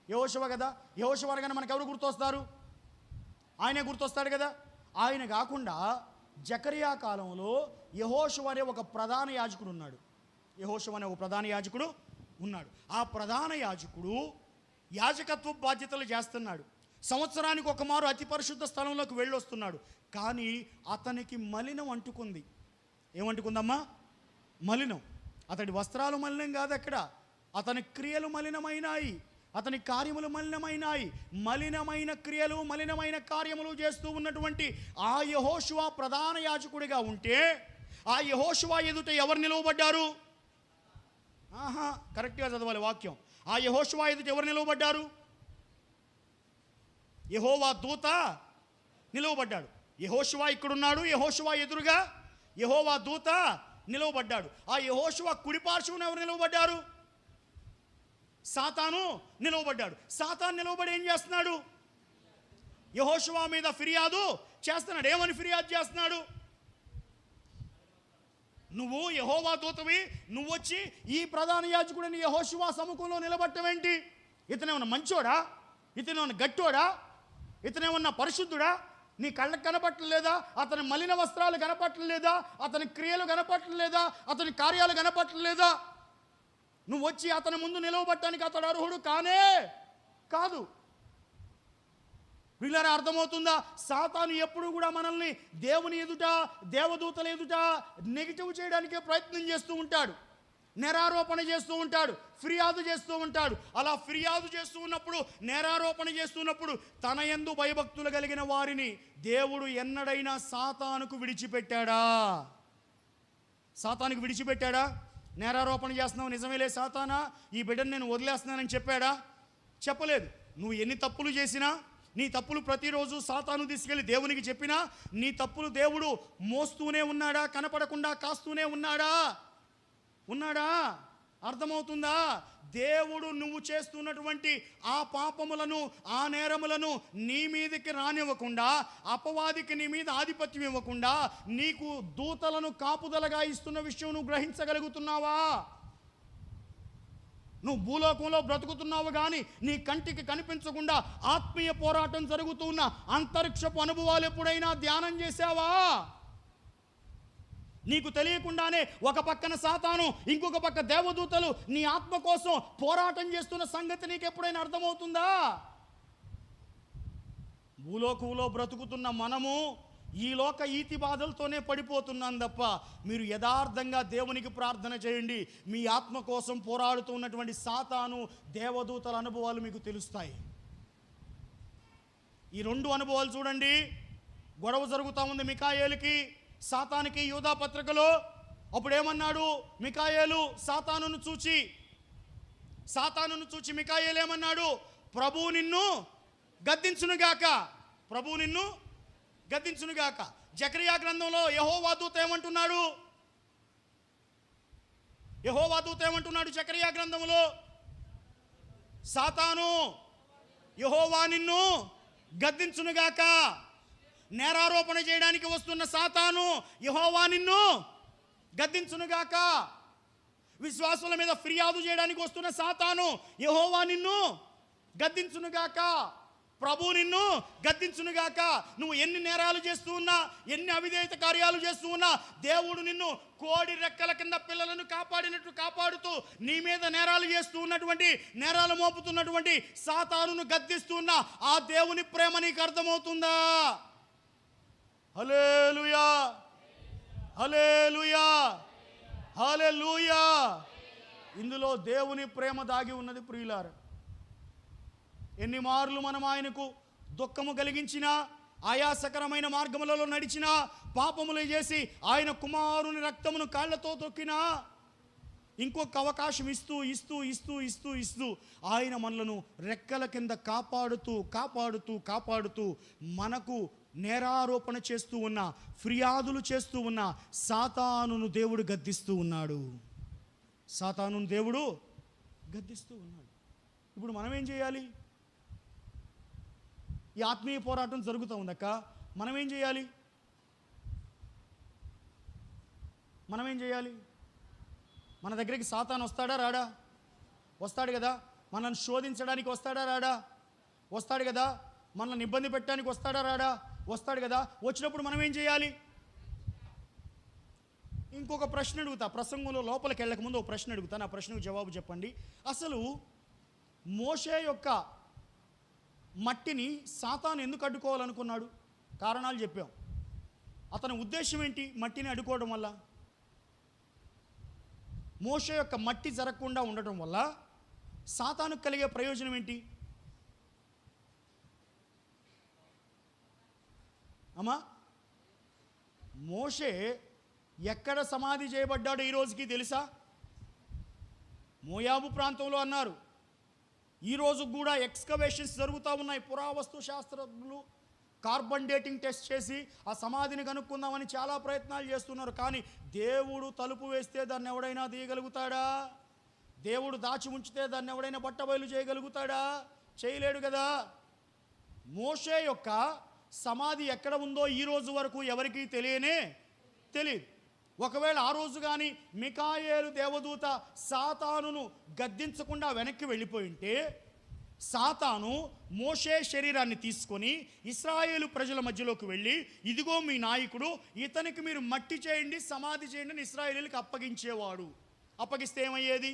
Speaker 1: యెహోషువ కదా. యెహోషువ అనగానే మనకు ఎవరు గుర్తొస్తారు? ఆయనే గుర్తొస్తాడు కదా. ఆయన కాకుండా జకరియా కాలంలో యెహోషువ అనే ఒక ప్రధాన యాజకుడు ఉన్నాడు. యెహోషువ అనే ఒక ప్రధాన యాజకుడు ఉన్నాడు. ఆ ప్రధాన యాజకుడు యాజకత్వ బాధ్యతలు చేస్తున్నాడు. సంవత్సరానికి ఒక మారు అతి పరిశుద్ధ స్థలంలోకి వెళ్ళొస్తున్నాడు. కానీ అతనికి మలినం అంటుకుంది. ఏమంటుకుందమ్మా? మలినం. అతడి వస్త్రాలు మలినం కాదు, అక్కడ అతని క్రియలు మలినమైనాయి, అతని కార్యములు మలినమైనాయి. మలినమైన క్రియలు, మలినమైన కార్యములు చేస్తూ ఉన్నటువంటి ఆ యెహోషువ ప్రధాన యాజకుడిగా ఉంటే, ఆ యెహోషువ ఎదుట ఎవరు నిలవబడ్డారు? కరెక్ట్గా చదవాలి వాక్యం. ఆ యెహోషువ ఎదుట ఎవరు నిలవబడ్డారు? యెహోవా దూత నిలవబడ్డాడు. యెహోషువ ఇక్కడున్నాడు, యెహోషువ ఎదురుగా యెహోవా దూత నిలవబడ్డాడు. ఆ యెహోషువ కుడిపార్శ్వన ఎవరు నిలవబడ్డారు? సాతాను నిలవబడ్డాడు. సాతాను నిలవబడి ఏం చేస్తున్నాడు? యెహోషువ మీద ఫిర్యాదు చేస్తున్నాడు. ఏమని ఫిర్యాదు చేస్తున్నాడు? నువ్వు యెహోవా దూతవి, నువ్వు వచ్చి ఈ ప్రధాన యాజకుడిని యెహోషువ సముఖంలో నిలబట్టవేంటి? ఇతనేమన్నా మంచోడా? ఇతనేమన్నా గట్టోడా? ఇతనేమన్నా పరిశుద్ధుడా? నీ కళ్ళకు కనపట్టలేదా? అతని మలిన వస్త్రాలు కనపట్టలేదా? అతని క్రియలు కనపట్టలేదా? అతని కార్యాలు కనపట్టలేదా? నువ్వు వచ్చి అతని ముందు నిలవబట్టడానికి అతడు అర్హుడు కానే కాదు. వీళ్ళని అర్థమవుతుందా? సాతాను ఎప్పుడు కూడా మనల్ని దేవుని ఎదుట, దేవదూతల ఎదుట నెగిటివ్ చేయడానికే ప్రయత్నం చేస్తూ ఉంటాడు, నేరారోపణ చేస్తూ ఉంటాడు, ఫిర్యాదు చేస్తూ ఉంటాడు. అలా ఫిర్యాదు చేస్తూ ఉన్నప్పుడు, నేరారోపణ చేస్తున్నప్పుడు తన యందు భయభక్తులు కలిగిన వారిని దేవుడు ఎన్నడైనా సాతానుకు విడిచిపెట్టాడా? సాతానుకు విడిచిపెట్టాడా? నేరారోపణ చేస్తున్నావు, నిజమేలే సాతానా, ఈ బిడ్డను నేను వదిలేస్తున్నానని చెప్పాడా? చెప్పలేదు. నువ్వు ఎన్ని తప్పులు చేసినా, నీ తప్పులు ప్రతిరోజు సాతాను తీసుకెళ్ళి దేవునికి చెప్పినా, నీ తప్పులు దేవుడు మోస్తూనే ఉన్నాడా? కనపడకుండా కాస్తూనే ఉన్నాడా? ఉన్నాడా? అర్థమవుతుందా? దేవుడు నువ్వు చేస్తున్నటువంటి ఆ పాపములను, ఆ నేరములను నీ మీదకి రానివ్వకుండా, అపవాదికి నీ మీద ఆధిపత్యం ఇవ్వకుండా నీకు దూతలను కాపుదలగా ఇస్తున్న విషయం నువ్వు గ్రహించగలుగుతున్నావా? నువ్వు భూలోకంలో బ్రతుకుతున్నావు కానీ నీ కంటికి కనిపించకుండా ఆత్మీయ పోరాటం జరుగుతున్న అంతరిక్షపు అనుభవాలు ఎప్పుడైనా ధ్యానం చేశావా? నీకు తెలియకుండానే ఒక పక్కన సాతాను, ఇంకొక పక్క దేవదూతలు నీ ఆత్మ కోసం పోరాటం చేస్తున్న సంగతి నీకు ఎప్పుడైనా అర్థమవుతుందా? భూలోకంలో బ్రతుకుతున్న మనము ఈ లోక ఈతి బాధలతోనే పడిపోతున్నాం తప్ప, మీరు యథార్థంగా దేవునికి ప్రార్థన చేయండి. మీ ఆత్మ కోసం పోరాడుతున్నటువంటి సాతాను, దేవదూతల అనుభవాలు మీకు తెలుస్తాయి. ఈ రెండు అనుభవాలు చూడండి. గొడవ జరుగుతూ ఉంది మికాయేలుకి, సాతానికి యూదా పత్రికలో. అప్పుడు ఏమన్నాడు మికాయేలు? సాతానును చూచి మికాయేలు ఏమన్నాడు? ప్రభువు నిన్ను గద్దించునుగాక, ప్రభువు నిన్ను గద్దించునుగాక. జకరియా గ్రంథంలో యెహోవా దూత ఏమంటున్నాడు? జకరియా గ్రంథంలో, సాతాను, యెహోవా నిన్ను గద్దించునుగాక. నేరారోపణ చేయడానికి వస్తున్న సాతాను, యెహోవా నిన్ను గద్దించునుగాక. విశ్వాసుల మీద ఫిర్యాదు చేయడానికి వస్తున్న సాతాను, యెహోవా నిన్ను గద్దించునుగాక. ప్రభు నిన్ను గద్దించునుగాక. నువ్వు ఎన్ని నేరాలు చేస్తూ ఉన్నా, ఎన్ని అవిధేయత కార్యాలు చేస్తూ ఉన్నా, దేవుడు నిన్ను కోడి రెక్కల కింద పిల్లలను కాపాడినట్టు కాపాడుతూ నీ మీద నేరాలు చేస్తూ ఉన్నటువంటి, నేరాలు మోపుతున్నటువంటి సాతానును గద్దిస్తున్న ఆ దేవుని ప్రేమ నీకు అర్థమవుతుందా? హల్లెలూయా, హల్లెలూయా, హల్లెలూయా. ఇందులో దేవుని ప్రేమ దాగి ఉన్నది ప్రియులారా. ఎన్ని మార్లు మనం ఆయనకు దుఃఖము కలిగించినా, ఆయాసకరమైన మార్గములలో నడిచినా, పాపములు చేసి ఆయన కుమారుని రక్తమును కాళ్లతో తొక్కినా, ఇంకొక అవకాశం ఇస్తూ ఇస్తూ ఇస్తూ ఇస్తూ ఇస్తూ ఆయన మనలను రెక్కల కింద కాపాడుతూ కాపాడుతూ కాపాడుతూ మనకు నేరారోపణ చేస్తూ ఉన్న, ఫిర్యాదులు చేస్తూ ఉన్న సాతానును దేవుడు గద్దిస్తూ ఉన్నాడు. సాతానును దేవుడు గద్దిస్తూ ఉన్నాడు. ఇప్పుడు మనం ఏం చేయాలి? ఈ ఆత్మీయ పోరాటం జరుగుతూ ఉందక్క, మనం ఏం చేయాలి? మన దగ్గరికి సాతాను వస్తాడా రాడా? వస్తాడు కదా. మనల్ని శోధించడానికి వస్తాడా రాడా? వస్తాడు కదా. మనల్ని ఇబ్బంది పెట్టడానికి వస్తాడా రాడా? వస్తాడు కదా. వచ్చినప్పుడు మనం ఏం చేయాలి? ఇంకొక ప్రశ్న అడుగుతా, ప్రసంగంలో లోపలికి వెళ్ళక ముందు ఒక ప్రశ్న అడుగుతాను, ఆ ప్రశ్నకు జవాబు చెప్పండి. అసలు మోషే యొక్క మట్టిని సాతాను ఎందుకు అడ్డుకోవాలనుకున్నాడు? కారణాలు చెప్పాం. అతని ఉద్దేశం ఏంటి మట్టిని అడ్డుకోవడం వల్ల? మోషే యొక్క మట్టి జరగకుండా ఉండటం వల్ల సాతానుకు కలిగే ప్రయోజనం ఏంటి అమ్మా? మోషే ఎక్కడ సమాధి చేయబడ్డాడో ఈ రోజుకి తెలుసా? మోయాబు ప్రాంతంలో అన్నారు. ఈరోజు కూడా ఎక్స్కవేషన్స్ జరుగుతూ ఉన్నాయి. పురావస్తు శాస్త్రజ్ఞులు కార్బన్ డేటింగ్ టెస్ట్ చేసి ఆ సమాధిని కనుక్కుందామని చాలా ప్రయత్నాలు చేస్తున్నారు. కానీ దేవుడు తలుపు వేస్తే దాన్ని ఎవడైనా తీయగలుగుతాడా? దేవుడు దాచి ఉంచితే దాన్ని ఎవడైనా బట్టబయలు చేయగలుగుతాడా? చేయలేడు కదా. మోషే యొక్క సమాధి ఎక్కడ ఉందో ఈ రోజు వరకు ఎవరికీ తెలియదు. ఒకవేళ ఆ రోజు కానీ మికాయేలు దేవదూత సాతానును గద్దించకుండా వెనక్కి వెళ్ళిపోయింటే, సాతాను మోషే శరీరాన్ని తీసుకొని ఇశ్రాయేలు ప్రజల మధ్యలోకి వెళ్ళి, ఇదిగో మీ నాయకుడు, ఇతనికి మీరు మట్టి చేయండి, సమాధి చేయండి అని ఇశ్రాయేలుకి అప్పగించేవాడు. అప్పగిస్తే ఏమయ్యేది?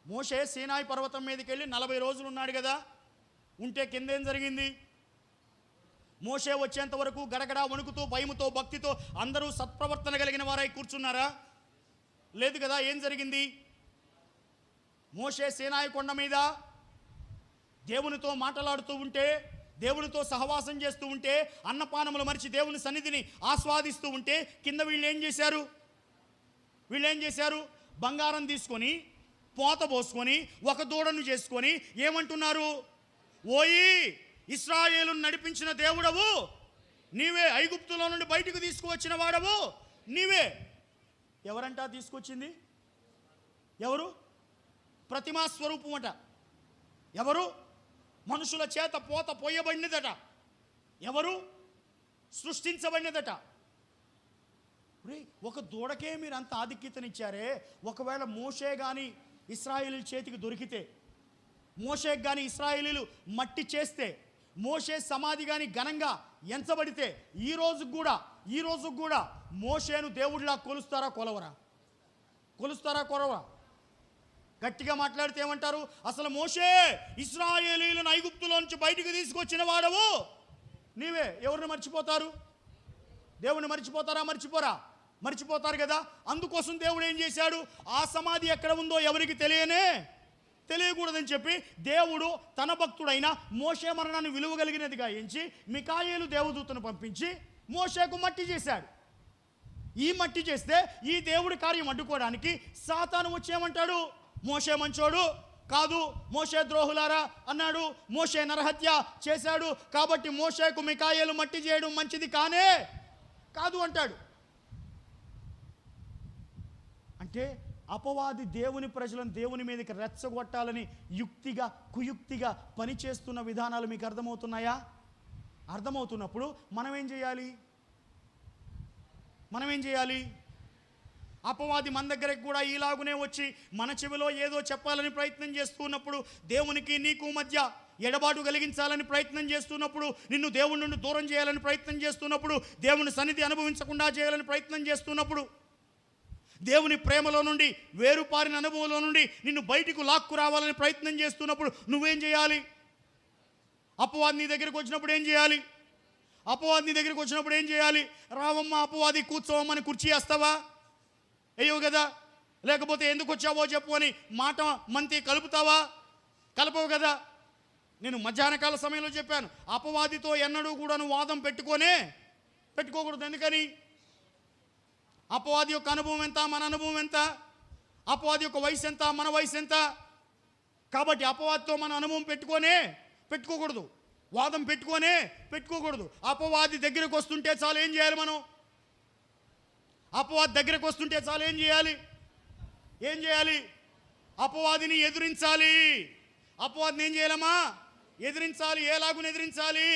Speaker 1: మోషే సీనాయి పర్వతం మీదకి వెళ్ళి 40 రోజులు ఉన్నాడు కదా. ఉంటే కిందేం జరిగింది? మోషే వచ్చేంత వరకు గడగడా వణుకుతూ, భయముతో, భక్తితో అందరూ సత్ప్రవర్తన కలిగిన వారై కూర్చున్నారా? లేదు కదా. ఏం జరిగింది? మోషే సీనాయి కొండ మీద దేవునితో మాట్లాడుతూ ఉంటే, దేవునితో సహవాసం చేస్తూ ఉంటే, అన్నపానములు మరిచి దేవుని సన్నిధిని ఆస్వాదిస్తూ ఉంటే, కింద వీళ్ళు ఏం చేశారు? బంగారం తీసుకొని, పోత పోసుకొని, ఒక దూడను చేసుకొని ఏమంటున్నారు? ఓయి ఇశ్రాయేలును నడిపించిన దేవుడవు నీవే. ఐగుప్తులో నుండి బయటకు తీసుకువచ్చిన వాడవు నీవే. ఎవరంట తీసుకొచ్చింది? ఎవరు? ప్రతిమా స్వరూపమట. ఎవరు? మనుషుల చేత పోత పోయబడినదట. ఎవరు? సృష్టించబడినదట. ఒక దూడకే మీరు అంత ఆధిక్యతనిచ్చారే, ఒకవేళ మోషే కానీ ఇశ్రాయేలీల చేతికి దొరికితే, మోషేకి కానీ ఇశ్రాయేలీలు మట్టి చేస్తే, మోషే సమాధి కానీ ఘనంగా ఎంచబడితే, ఈ రోజు కూడా మోషేను దేవుడిలా కొలుస్తారా కొలవరా? కొలవరా? గట్టిగా మాట్లాడితే ఏమంటారు? అసలు మోషే ఇశ్రాయేలీలను ఐగుప్తులోంచి బయటికి తీసుకొచ్చిన వాడవు నీవే. ఎవరిని మర్చిపోతారు? దేవుని మర్చిపోతారా? మర్చిపోతారు కదా. అందుకోసం దేవుడు ఏం చేశాడు? ఆ సమాధి ఎక్కడ ఉందో ఎవరికి తెలియకూడదని చెప్పి దేవుడు తన భక్తుడైన మోషే మరణాన్ని విలువగలిగినదిగా ఎంచి మికాయేలు దేవదూతను పంపించి మోషేకు మట్టి చేశాడు. ఈ మట్టి చేస్తే ఈ దేవుడి కార్యం అడ్డుకోవడానికి సాతాను వచ్చేమంటాడు? మోషే మంచోడు కాదు, మోషే ద్రోహులారా అన్నాడు, మోషే నరహత్య చేశాడు, కాబట్టి మోషేకు మికాయేలు మట్టి చేయడం మంచిది కాదు అంటాడు. అంటే అపవాది దేవుని ప్రజలను దేవుని మీదకి రెచ్చగొట్టాలని కుయుక్తిగా పనిచేస్తున్న విధానాలు మీకు అర్థమవుతున్నాయా? అర్థమవుతున్నప్పుడు మనం ఏం చేయాలి? అపవాది మన దగ్గరకు కూడా ఇలాగునే వచ్చి మన చెవిలో ఏదో చెప్పాలని ప్రయత్నం చేస్తున్నప్పుడు, దేవునికి నీకు మధ్య ఎడబాటు కలిగించాలని ప్రయత్నం చేస్తున్నప్పుడు, నిన్ను దేవుని నుండి దూరం చేయాలని ప్రయత్నం చేస్తున్నప్పుడు, దేవుని సన్నిధి అనుభవించకుండా చేయాలని ప్రయత్నం చేస్తున్నప్పుడు, దేవుని ప్రేమలో నుండి వేరుపారిన అనుభవంలో నుండి నిన్ను బయటకు లాక్కు రావాలని ప్రయత్నం చేస్తున్నప్పుడు నువ్వేం చేయాలి? అపవాది నీ దగ్గరికి వచ్చినప్పుడు ఏం చేయాలి? రావమ్మ అపవాది కూర్చోవమ్మని కుర్చీ వేస్తావా? అయ్యో కదా. లేకపోతే ఎందుకు వచ్చావో చెప్పు అని మాట మంతి కలపవు కదా. నేను మధ్యాహ్నకాల సమయంలో చెప్పాను, అపవాదితో ఎన్నడూ కూడా నువ్వు వాదం పెట్టుకోకూడదు. ఎందుకని? అపవాది యొక్క అనుభవం ఎంత, మన అనుభవం ఎంత? అపవాది యొక్క వయసు ఎంత, మన వయసు ఎంత? కాబట్టి అపవాదితో మన అనుభవం పెట్టుకోకూడదు, వాదం పెట్టుకోకూడదు. అపవాది దగ్గరకు వస్తుంటే చాలు ఏం చేయాలి మనం? అపవాది దగ్గరకు వస్తుంటే చాలు ఏం చేయాలి? అపవాదిని ఎదిరించాలి. అపవాదిని ఏం చేయాలమ్మా? ఎదిరించాలి. ఎలాగుని ఎదిరించాలి?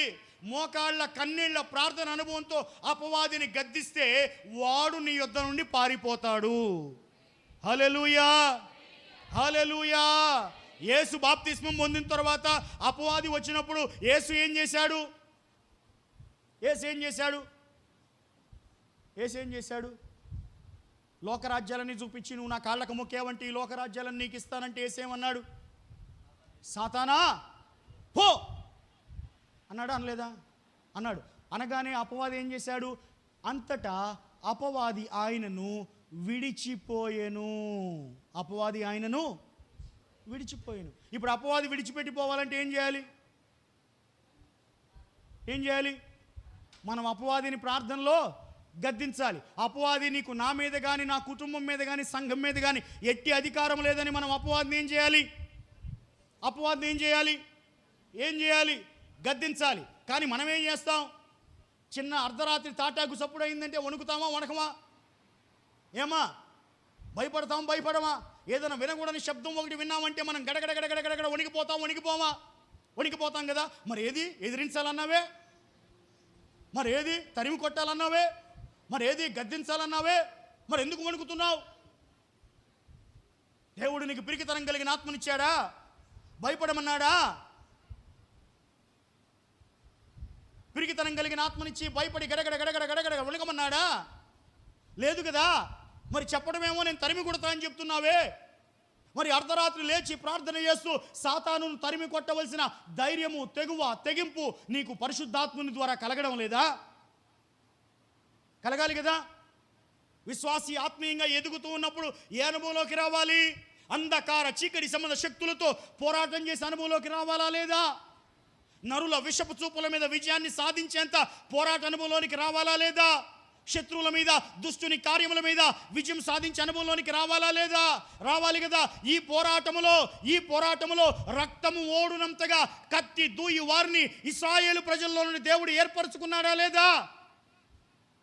Speaker 1: మోకాళ్ళ కన్నీళ్ల ప్రార్థన అనుభవంతో అపవాదిని గద్దిస్తే వాడు నీ యొద్ద నుండి పారిపోతాడు. హల్లెలూయా. యేసు బాప్తిస్మం పొందిన తర్వాత అపవాది వచ్చినప్పుడు యేసు ఏం చేశాడు? లోకరాజ్యాలన్నీ చూపించి నువ్వు నా కాళ్ళకు మొక్కేవంటే ఈ లోకరాజ్యాలను నీకు ఇస్తానంటే యేసేమన్నాడు? సాతానా పో అన్నాడా? అనలేదా? అన్నాడు. అనగానే అపవాది ఏం చేశాడు? అంతటా అపవాది ఆయనను విడిచిపోయెను. ఇప్పుడు అపవాది విడిచిపెట్టి పోవాలంటే ఏం చేయాలి? మనం అపవాదిని ప్రార్థనలో గద్దించాలి. అపవాది నీకు నా మీద కానీ, నా కుటుంబం మీద కానీ, సంఘం మీద కానీ ఎట్టి అధికారం లేదని మనం అపవాదిని ఏం చేయాలి? గద్దించాలి. కానీ మనం ఏం చేస్తాం? చిన్న అర్ధరాత్రి తాటాకు సప్పుడు అయిందంటే వణుకుతామా వణకమా? ఏమా భయపడమా? ఏదైనా వినకూడని శబ్దం ఒకటి విన్నామంటే మనం గడగడ వణికిపోతాం కదా. మరి ఏది ఎదిరించాలన్నావే? మరి ఏది తరిమి కొట్టాలన్నావే? మరి ఏది గద్దించాలన్నావే? మరి ఎందుకు వణుకుతున్నావు? దేవుడు నీకు పిరికితనం కలిగిన ఆత్మనిచ్చాడా? భయపడమన్నాడా? పిరికితనం కలిగిన ఆత్మనిచ్చి భయపడి గడగడ వణకమన్నాడా? లేదు కదా. మరి చెప్పడమేమో నేను తరిమి కొడతా అని చెప్తున్నావే. మరి అర్ధరాత్రి లేచి ప్రార్థన చేస్తూ సాతానును తరిమి కొట్టవలసిన ధైర్యము, తెగింపు నీకు పరిశుద్ధాత్ముని ద్వారా కలగడం లేదా? కలగాలి కదా. విశ్వాసి ఆత్మీయంగా ఎదుగుతూ ఉన్నప్పుడు ఏ అనుభవంలోకి రావాలి? అంధకార చీకటి సంబంధ శక్తులతో పోరాటం చేసే అనుభవంలోకి రావాలా లేదా? నరుల విషపు చూపుల మీద విజయాన్ని సాధించేంత పోరాట అనుభవంలోనికి రావాలా లేదా? శత్రువుల మీద, దుష్టుని కార్యముల మీద విజయం సాధించే అనుభవంలోనికి రావాలా లేదా? రావాలి కదా. ఈ పోరాటములో రక్తము ఓడునంతగా కత్తి దూయి వారిని ఇశ్రాయేలు ప్రజల్లో నుండి దేవుడు ఏర్పరచుకున్నాడా లేదా?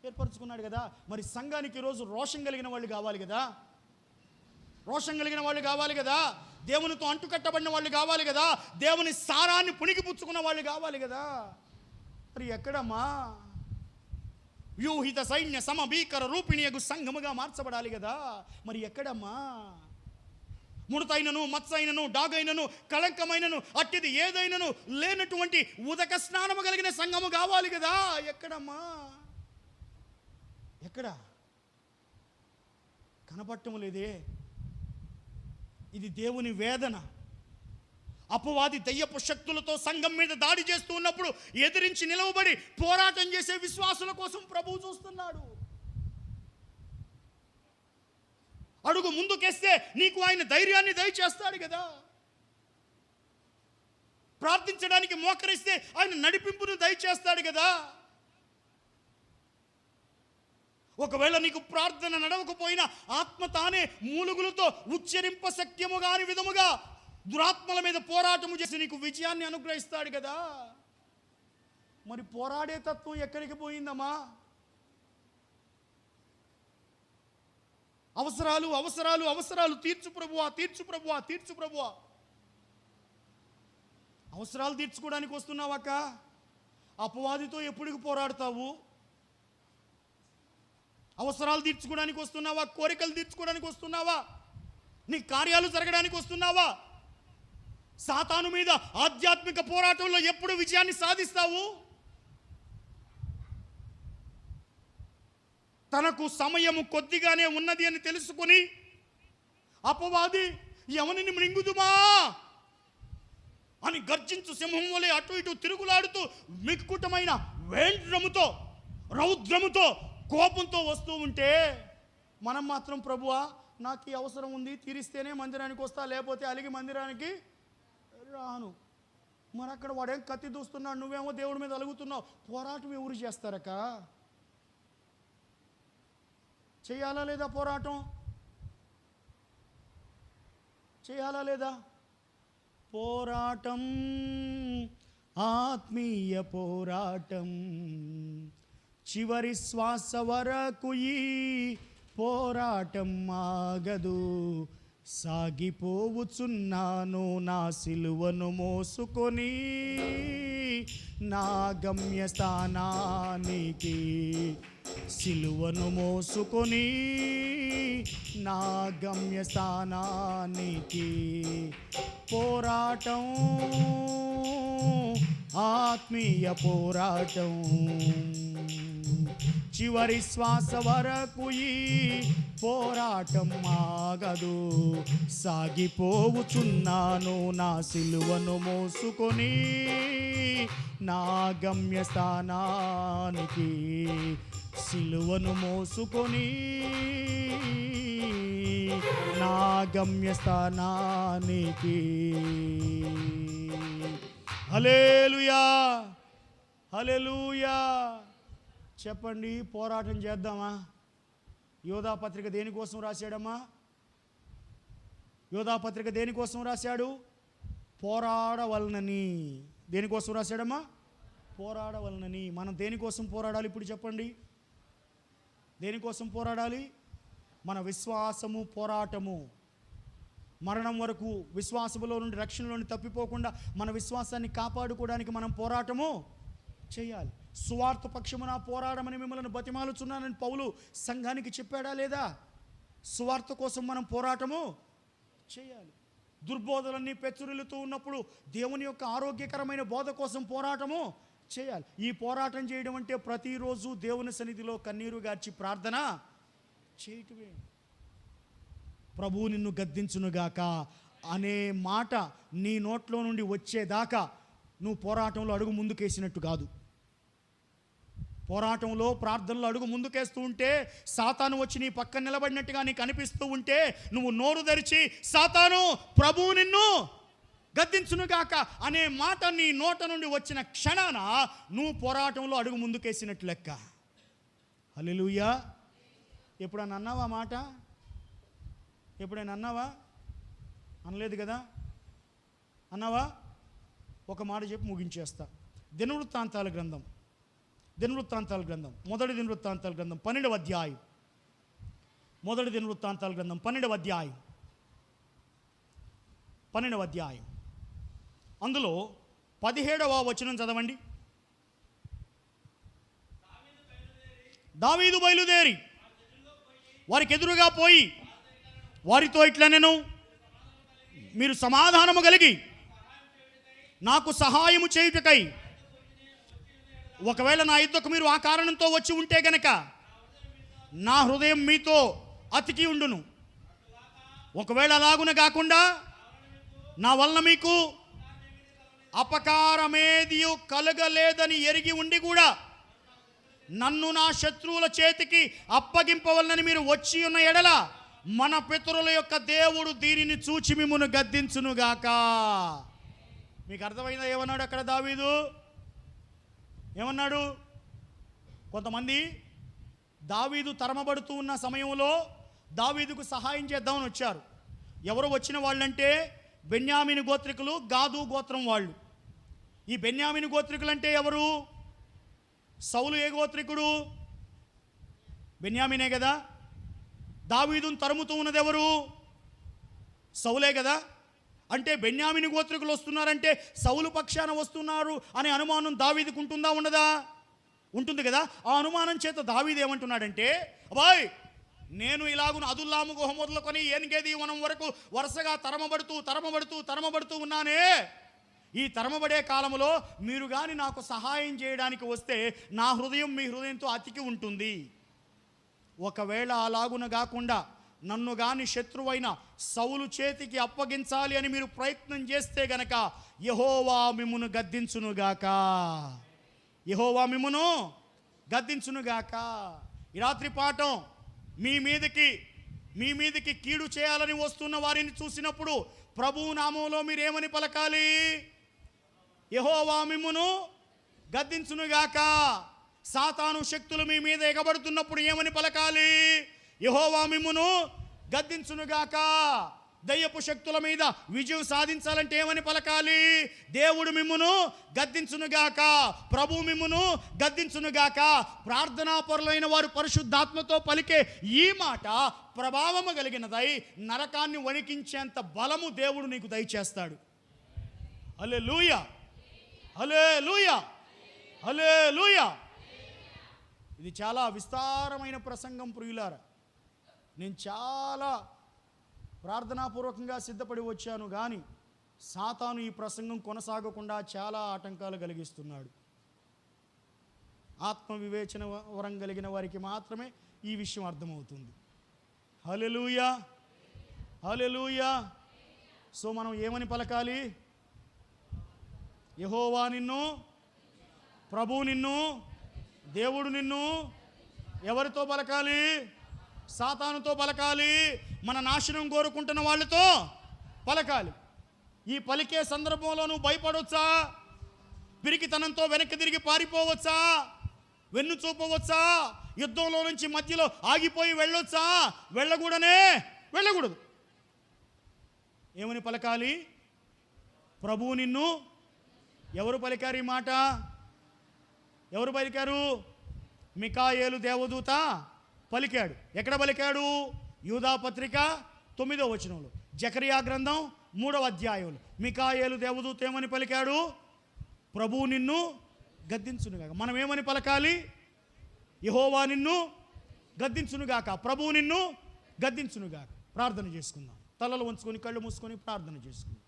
Speaker 1: ఏర్పరచుకున్నాడు కదా. మరి సంఘానికి ఈరోజు రోషం కలిగిన వాళ్ళు కావాలి కదా. రోషం కలిగిన వాళ్ళు కావాలి కదా. దేవునితో అంటుకట్టబడిన వాళ్ళు కావాలి కదా. దేవుని సారాన్ని పుణికిపుచ్చుకున్న వాళ్ళు కావాలి కదా. మరి ఎక్కడమ్మా? వ్యూహిత సైన్య సమభీకర రూపిణియగు సంఘముగా మార్చబడాలి కదా. మరి ఎక్కడమ్మా? ముడతైనను, మత్సైనను, డాగైనను, కళంకమైనను, అట్టిది ఏదైనను లేనటువంటి ఉదక స్నానము కలిగిన సంఘము కావాలి కదా. ఎక్కడమ్మా? ఎక్కడ? కనపడటం లేదే. ఇది దేవుని వేదన. అపవాది దయ్యపు శక్తులతో సంఘం మీద దాడి చేస్తూ ఉన్నప్పుడు ఎదిరించి నిలవబడి పోరాటం చేసే విశ్వాసుల కోసం ప్రభువు చూస్తున్నాడు. అడుగు ముందుకేస్తే నీకు ఆయన ధైర్యాన్ని దయచేస్తాడు కదా. ప్రార్థించడానికి మోకరిస్తే ఆయన నడిపింపును దయచేస్తాడు కదా. ఒకవేళ నీకు ప్రార్థన నడవకపోయినా ఆత్మ తానే మూలుగులతో ఉచ్చరింప శక్యము కాని విధముగా దురాత్మల మీద పోరాటము చేసి నీకు విజయాన్ని అనుగ్రహిస్తాడు కదా. మరి పోరాడే తత్వం ఎక్కడికి పోయిందమ్మా? అవసరాలు అవసరాలు అవసరాలు తీర్చు ప్రభువా, తీర్చు ప్రభువా, తీర్చు ప్రభువా. అవసరాలు తీర్చుకోవడానికి వస్తున్నావాక అపవాదితో ఎప్పటికి పోరాడతావు? అవసరాలు తీర్చుకోవడానికి వస్తున్నావా? కోరికలు తీర్చుకోవడానికి వస్తున్నావా? నీ కార్యాలు జరగడానికి వస్తున్నావా? సాతాను మీద ఆధ్యాత్మిక పోరాటంలో ఎప్పుడు విజయాన్ని సాధిస్తావు? తనకు సమయము కొద్దిగానే ఉన్నది అని తెలుసుకుని అపవాది ఎవరిని మృంగుదుమా అని గర్జించు సింహం వలె అటు ఇటు తిరుగులాడుతూ మిక్కుటమైన వేంద్రముతో, రౌద్రముతో, కోపంతో వస్తూ ఉంటే మనం మాత్రం ప్రభువా నాకు ఈ అవసరం ఉంది, తీరిస్తేనే మందిరానికి వస్తా, లేకపోతే అలిగి మందిరానికి రాను. మరి అక్కడ వాడేం కత్తి దూస్తున్నాడు, నువ్వేమో దేవుడి మీద అలుగుతున్నావు. పోరాటం ఎవరు చేస్తారక? చేయాలా లేదా? పోరాటం చేయాలా లేదా? పోరాటం, ఆత్మీయ పోరాటం, చివరి శ్వాస వరకు ఈ పోరాటం ఆగదు. సాగిపోవుచున్నాను నా సిలువను మోసుకొని నా గమ్యస్థానానికి. సిలువను మోసుకొని నా గమ్యస్థానానికి. పోరాటం, ఆత్మీయ పోరాటం, చివరి శ్వాస వరకు ఈ పోరాటం ఆగదు. సాగిపోవుచున్నాను నా సిలువను మోసుకొని నా గమ్యస్థానానికి. సిలువను మోసుకొని నా గమ్యస్థానానికి. హల్లెలూయా, హల్లెలూయా. చెప్పండి, పోరాటం చేద్దామా? యోధాపత్రిక దేనికోసం రాశాడమ్మా? యోధాపత్రిక దేనికోసం రాశాడు? పోరాడవలనని. దేనికోసం రాశాడమ్మా? పోరాడవలనని. మనం దేనికోసం పోరాడాలి ఇప్పుడు చెప్పండి? దేనికోసం పోరాడాలి? మన విశ్వాసము పోరాటము. మరణం వరకు విశ్వాసములో నుండి, రక్షణలో నుండి తప్పిపోకుండా మన విశ్వాసాన్ని కాపాడుకోవడానికి మనం పోరాటము చేయాలి. సువార్త పక్షమున పోరాడమని మిమ్మల్ని బతిమాలుచున్నానని పౌలు సంఘానికి చెప్పాడా లేదా? సువార్త కోసం మనం పోరాటము చేయాలి. దుర్బోధలన్నీ పెచ్చురిల్లుతూ ఉన్నప్పుడు దేవుని యొక్క ఆరోగ్యకరమైన బోధ కోసం పోరాటము చేయాలి. ఈ పోరాటం చేయడం అంటే ప్రతిరోజు దేవుని సన్నిధిలో కన్నీరు గార్చి ప్రార్థన చేయటమే. ప్రభువు నిన్ను గద్దించునుగాక అనే మాట నీ నోట్లో నుండి వచ్చేదాకా నువ్వు పోరాటంలో అడుగు ముందుకేసినట్టు కాదు. పోరాటంలో, ప్రార్థనలో అడుగు ముందుకేస్తూ ఉంటే సాతాను వచ్చి నీ పక్కన నిలబడినట్టుగా నీకు అనిపిస్తూ ఉంటే నువ్వు నోరు తెరిచి సాతాను, ప్రభువు నిన్ను గద్దించునుగాక అనే మాట నీ నోట నుండి వచ్చిన క్షణాన నువ్వు పోరాటంలో అడుగు ముందుకేసినట్లు లెక్క. హల్లెలూయా. ఎప్పుడైనా అన్నావా మాట? ఎప్పుడైనా అన్నావా? అనలేదు కదా. అన్నావా? ఒక మాట చెప్పి ముగించేస్తా. దినవృత్తాంతాల గ్రంథం మొదటి దినవృత్తాంతాల గ్రంథం 12వ అధ్యాయం. మొదటి దినవృత్తాంతాల గ్రంథం 12వ అధ్యాయం అందులో 17వ వచనం చదవండి. దావీదు బయలుదేరి వారికి ఎదురుగా పోయి వారితో ఇట్లా, నేను మీరు సమాధానము కలిగి నాకు సహాయము చేయుటకై, ఒకవేళ నా యుద్ధకు మీరు ఆ కారణంతో వచ్చి ఉంటే గనక నా హృదయం మీతో అతికి ఉండును. ఒకవేళ అలాగున కాకుండా నా వలన మీకు అపకారమేదియు కలగలేదని ఎరిగి ఉండి కూడా నన్ను నా శత్రువుల చేతికి అప్పగింపవలనని మీరు వచ్చి ఉన్న ఎడల మన పితరుల యొక్క దేవుడు దీనిని చూచి మిమ్మును గద్దించునుగాక. మీకు అర్థమైందా ఏమన్నాడు అక్కడ దావీదు? ఏమన్నాడు? కొంతమంది దావీదు తరమబడుతూ ఉన్న సమయంలో దావీదుకు సహాయం చేద్దామని వచ్చారు. ఎవరు వచ్చిన వాళ్ళంటే బెన్యామీను గోత్రికులు, గాదు గోత్రం వాళ్ళు. ఈ బెన్యామీను గోత్రికులు అంటే ఎవరు? సౌలు ఏ గోత్రికుడు? బెన్యామీనే కదా. దావీదును తరుముతూ ఉన్నది ఎవరు? సౌలే కదా. అంటే బెన్యామీను గోత్రికులు వస్తున్నారంటే సౌలు పక్షాన వస్తున్నారు అనే అనుమానం దావీదుకు ఉంటుందా ఉండదా? ఉంటుంది కదా. ఆ అనుమానం చేత దావీదు ఏమంటున్నాడంటే, అబ్బాయ్ నేను ఇలాగున అదుల్లాము గుహ మొదలుకొని ఏనిగేది వనం వరకు వరుసగా తరమబడుతూ ఉన్నానే. ఈ తరమబడే కాలంలో మీరు కానీ నాకు సహాయం చేయడానికి వస్తే నా హృదయం మీ హృదయంతో అతికి ఉంటుంది. ఒకవేళ అలాగున కాకుండా నన్ను గాని శత్రువైన సౌలు చేతికి అప్పగించాలి అని మీరు ప్రయత్నం చేస్తే గనక యెహోవా మిమ్మును గద్దించునుగాక. యెహోవా మిమ్మును గద్దించునుగాక. ఈ రాత్రి పాఠం మీ మీదకి కీడు చేయాలని వస్తున్న వారిని చూసినప్పుడు ప్రభువు నామంలో మీరేమని పలకాలి? యెహోవా మిమ్మును గద్దించునుగాక. సాతాను శక్తులు మీ మీద ఎగబడుతున్నప్పుడు ఏమని పలకాలి? యెహోవా మిమ్మును గద్దించునుగాక. దయ్యపు శక్తుల మీద విజయం సాధించాలంటే ఏమని పలకాలి? దేవుడు మిమ్మును గద్దించునుగాక, ప్రభు మిమ్మును గద్దించునుగాక. ప్రార్థనా పరులైన వారు పరిశుద్ధాత్మతో పలికే ఈ మాట ప్రభావము కలిగినదై నరకాన్ని వణికించేంత బలము దేవుడు నీకు దయచేస్తాడు. హల్లెలూయా, హల్లెలూయా, హల్లెలూయా. ఇది చాలా విస్తారమైన ప్రసంగం ప్రియులారా. నేను చాలా ప్రార్థనాపూర్వకంగా సిద్ధపడి వచ్చాను, కానీ సాతాను ఈ ప్రసంగం కొనసాగకుండా చాలా ఆటంకాలు కలిగిస్తున్నాడు. ఆత్మవివేచన వరం కలిగిన వారికి మాత్రమే ఈ విషయం అర్థమవుతుంది. హల్లెలూయా, హల్లెలూయా. సో మనం ఏమని పలకాలి? యెహోవా నిన్ను, ప్రభు నిన్ను, దేవుడు నిన్ను ఎవరితో పలకాలి? సాతానుతో పలకాలి. మన నాశనం కోరుకుంటున్న వాళ్ళతో పలకాలి. ఈ పలికే సందర్భంలో నువ్వు భయపడవచ్చా? పిరికితనంతో వెనక్కి తిరిగి పారిపోవచ్చా? వెన్ను చూపవచ్చా? యుద్ధంలో నుంచి మధ్యలో ఆగిపోయి వెళ్ళొచ్చా? వెళ్ళకూడదు. ఏమని పలకాలి? ప్రభువు నిన్ను. ఎవరు పలికారు ఈ మాట? ఎవరు పలికారు? మికాయేలు దేవదూత పలికాడు. ఎక్కడ పలికాడు? యూదా పత్రిక 9వ వచనంలో, జకరియా గ్రంథం 3వ అధ్యాయంలో మికాయేలు దేవదూత ఏమని పలికాడు? ప్రభువు నిన్ను గద్దించునుగాక. మనం ఏమని పలకాలి? యెహోవా నిన్ను గద్దించునుగాక, ప్రభువు నిన్ను గద్దించునుగాక. ప్రార్థన చేసుకుందాం. తలలు వంచుకొని కళ్ళు మూసుకొని ప్రార్థన చేసుకుందాం.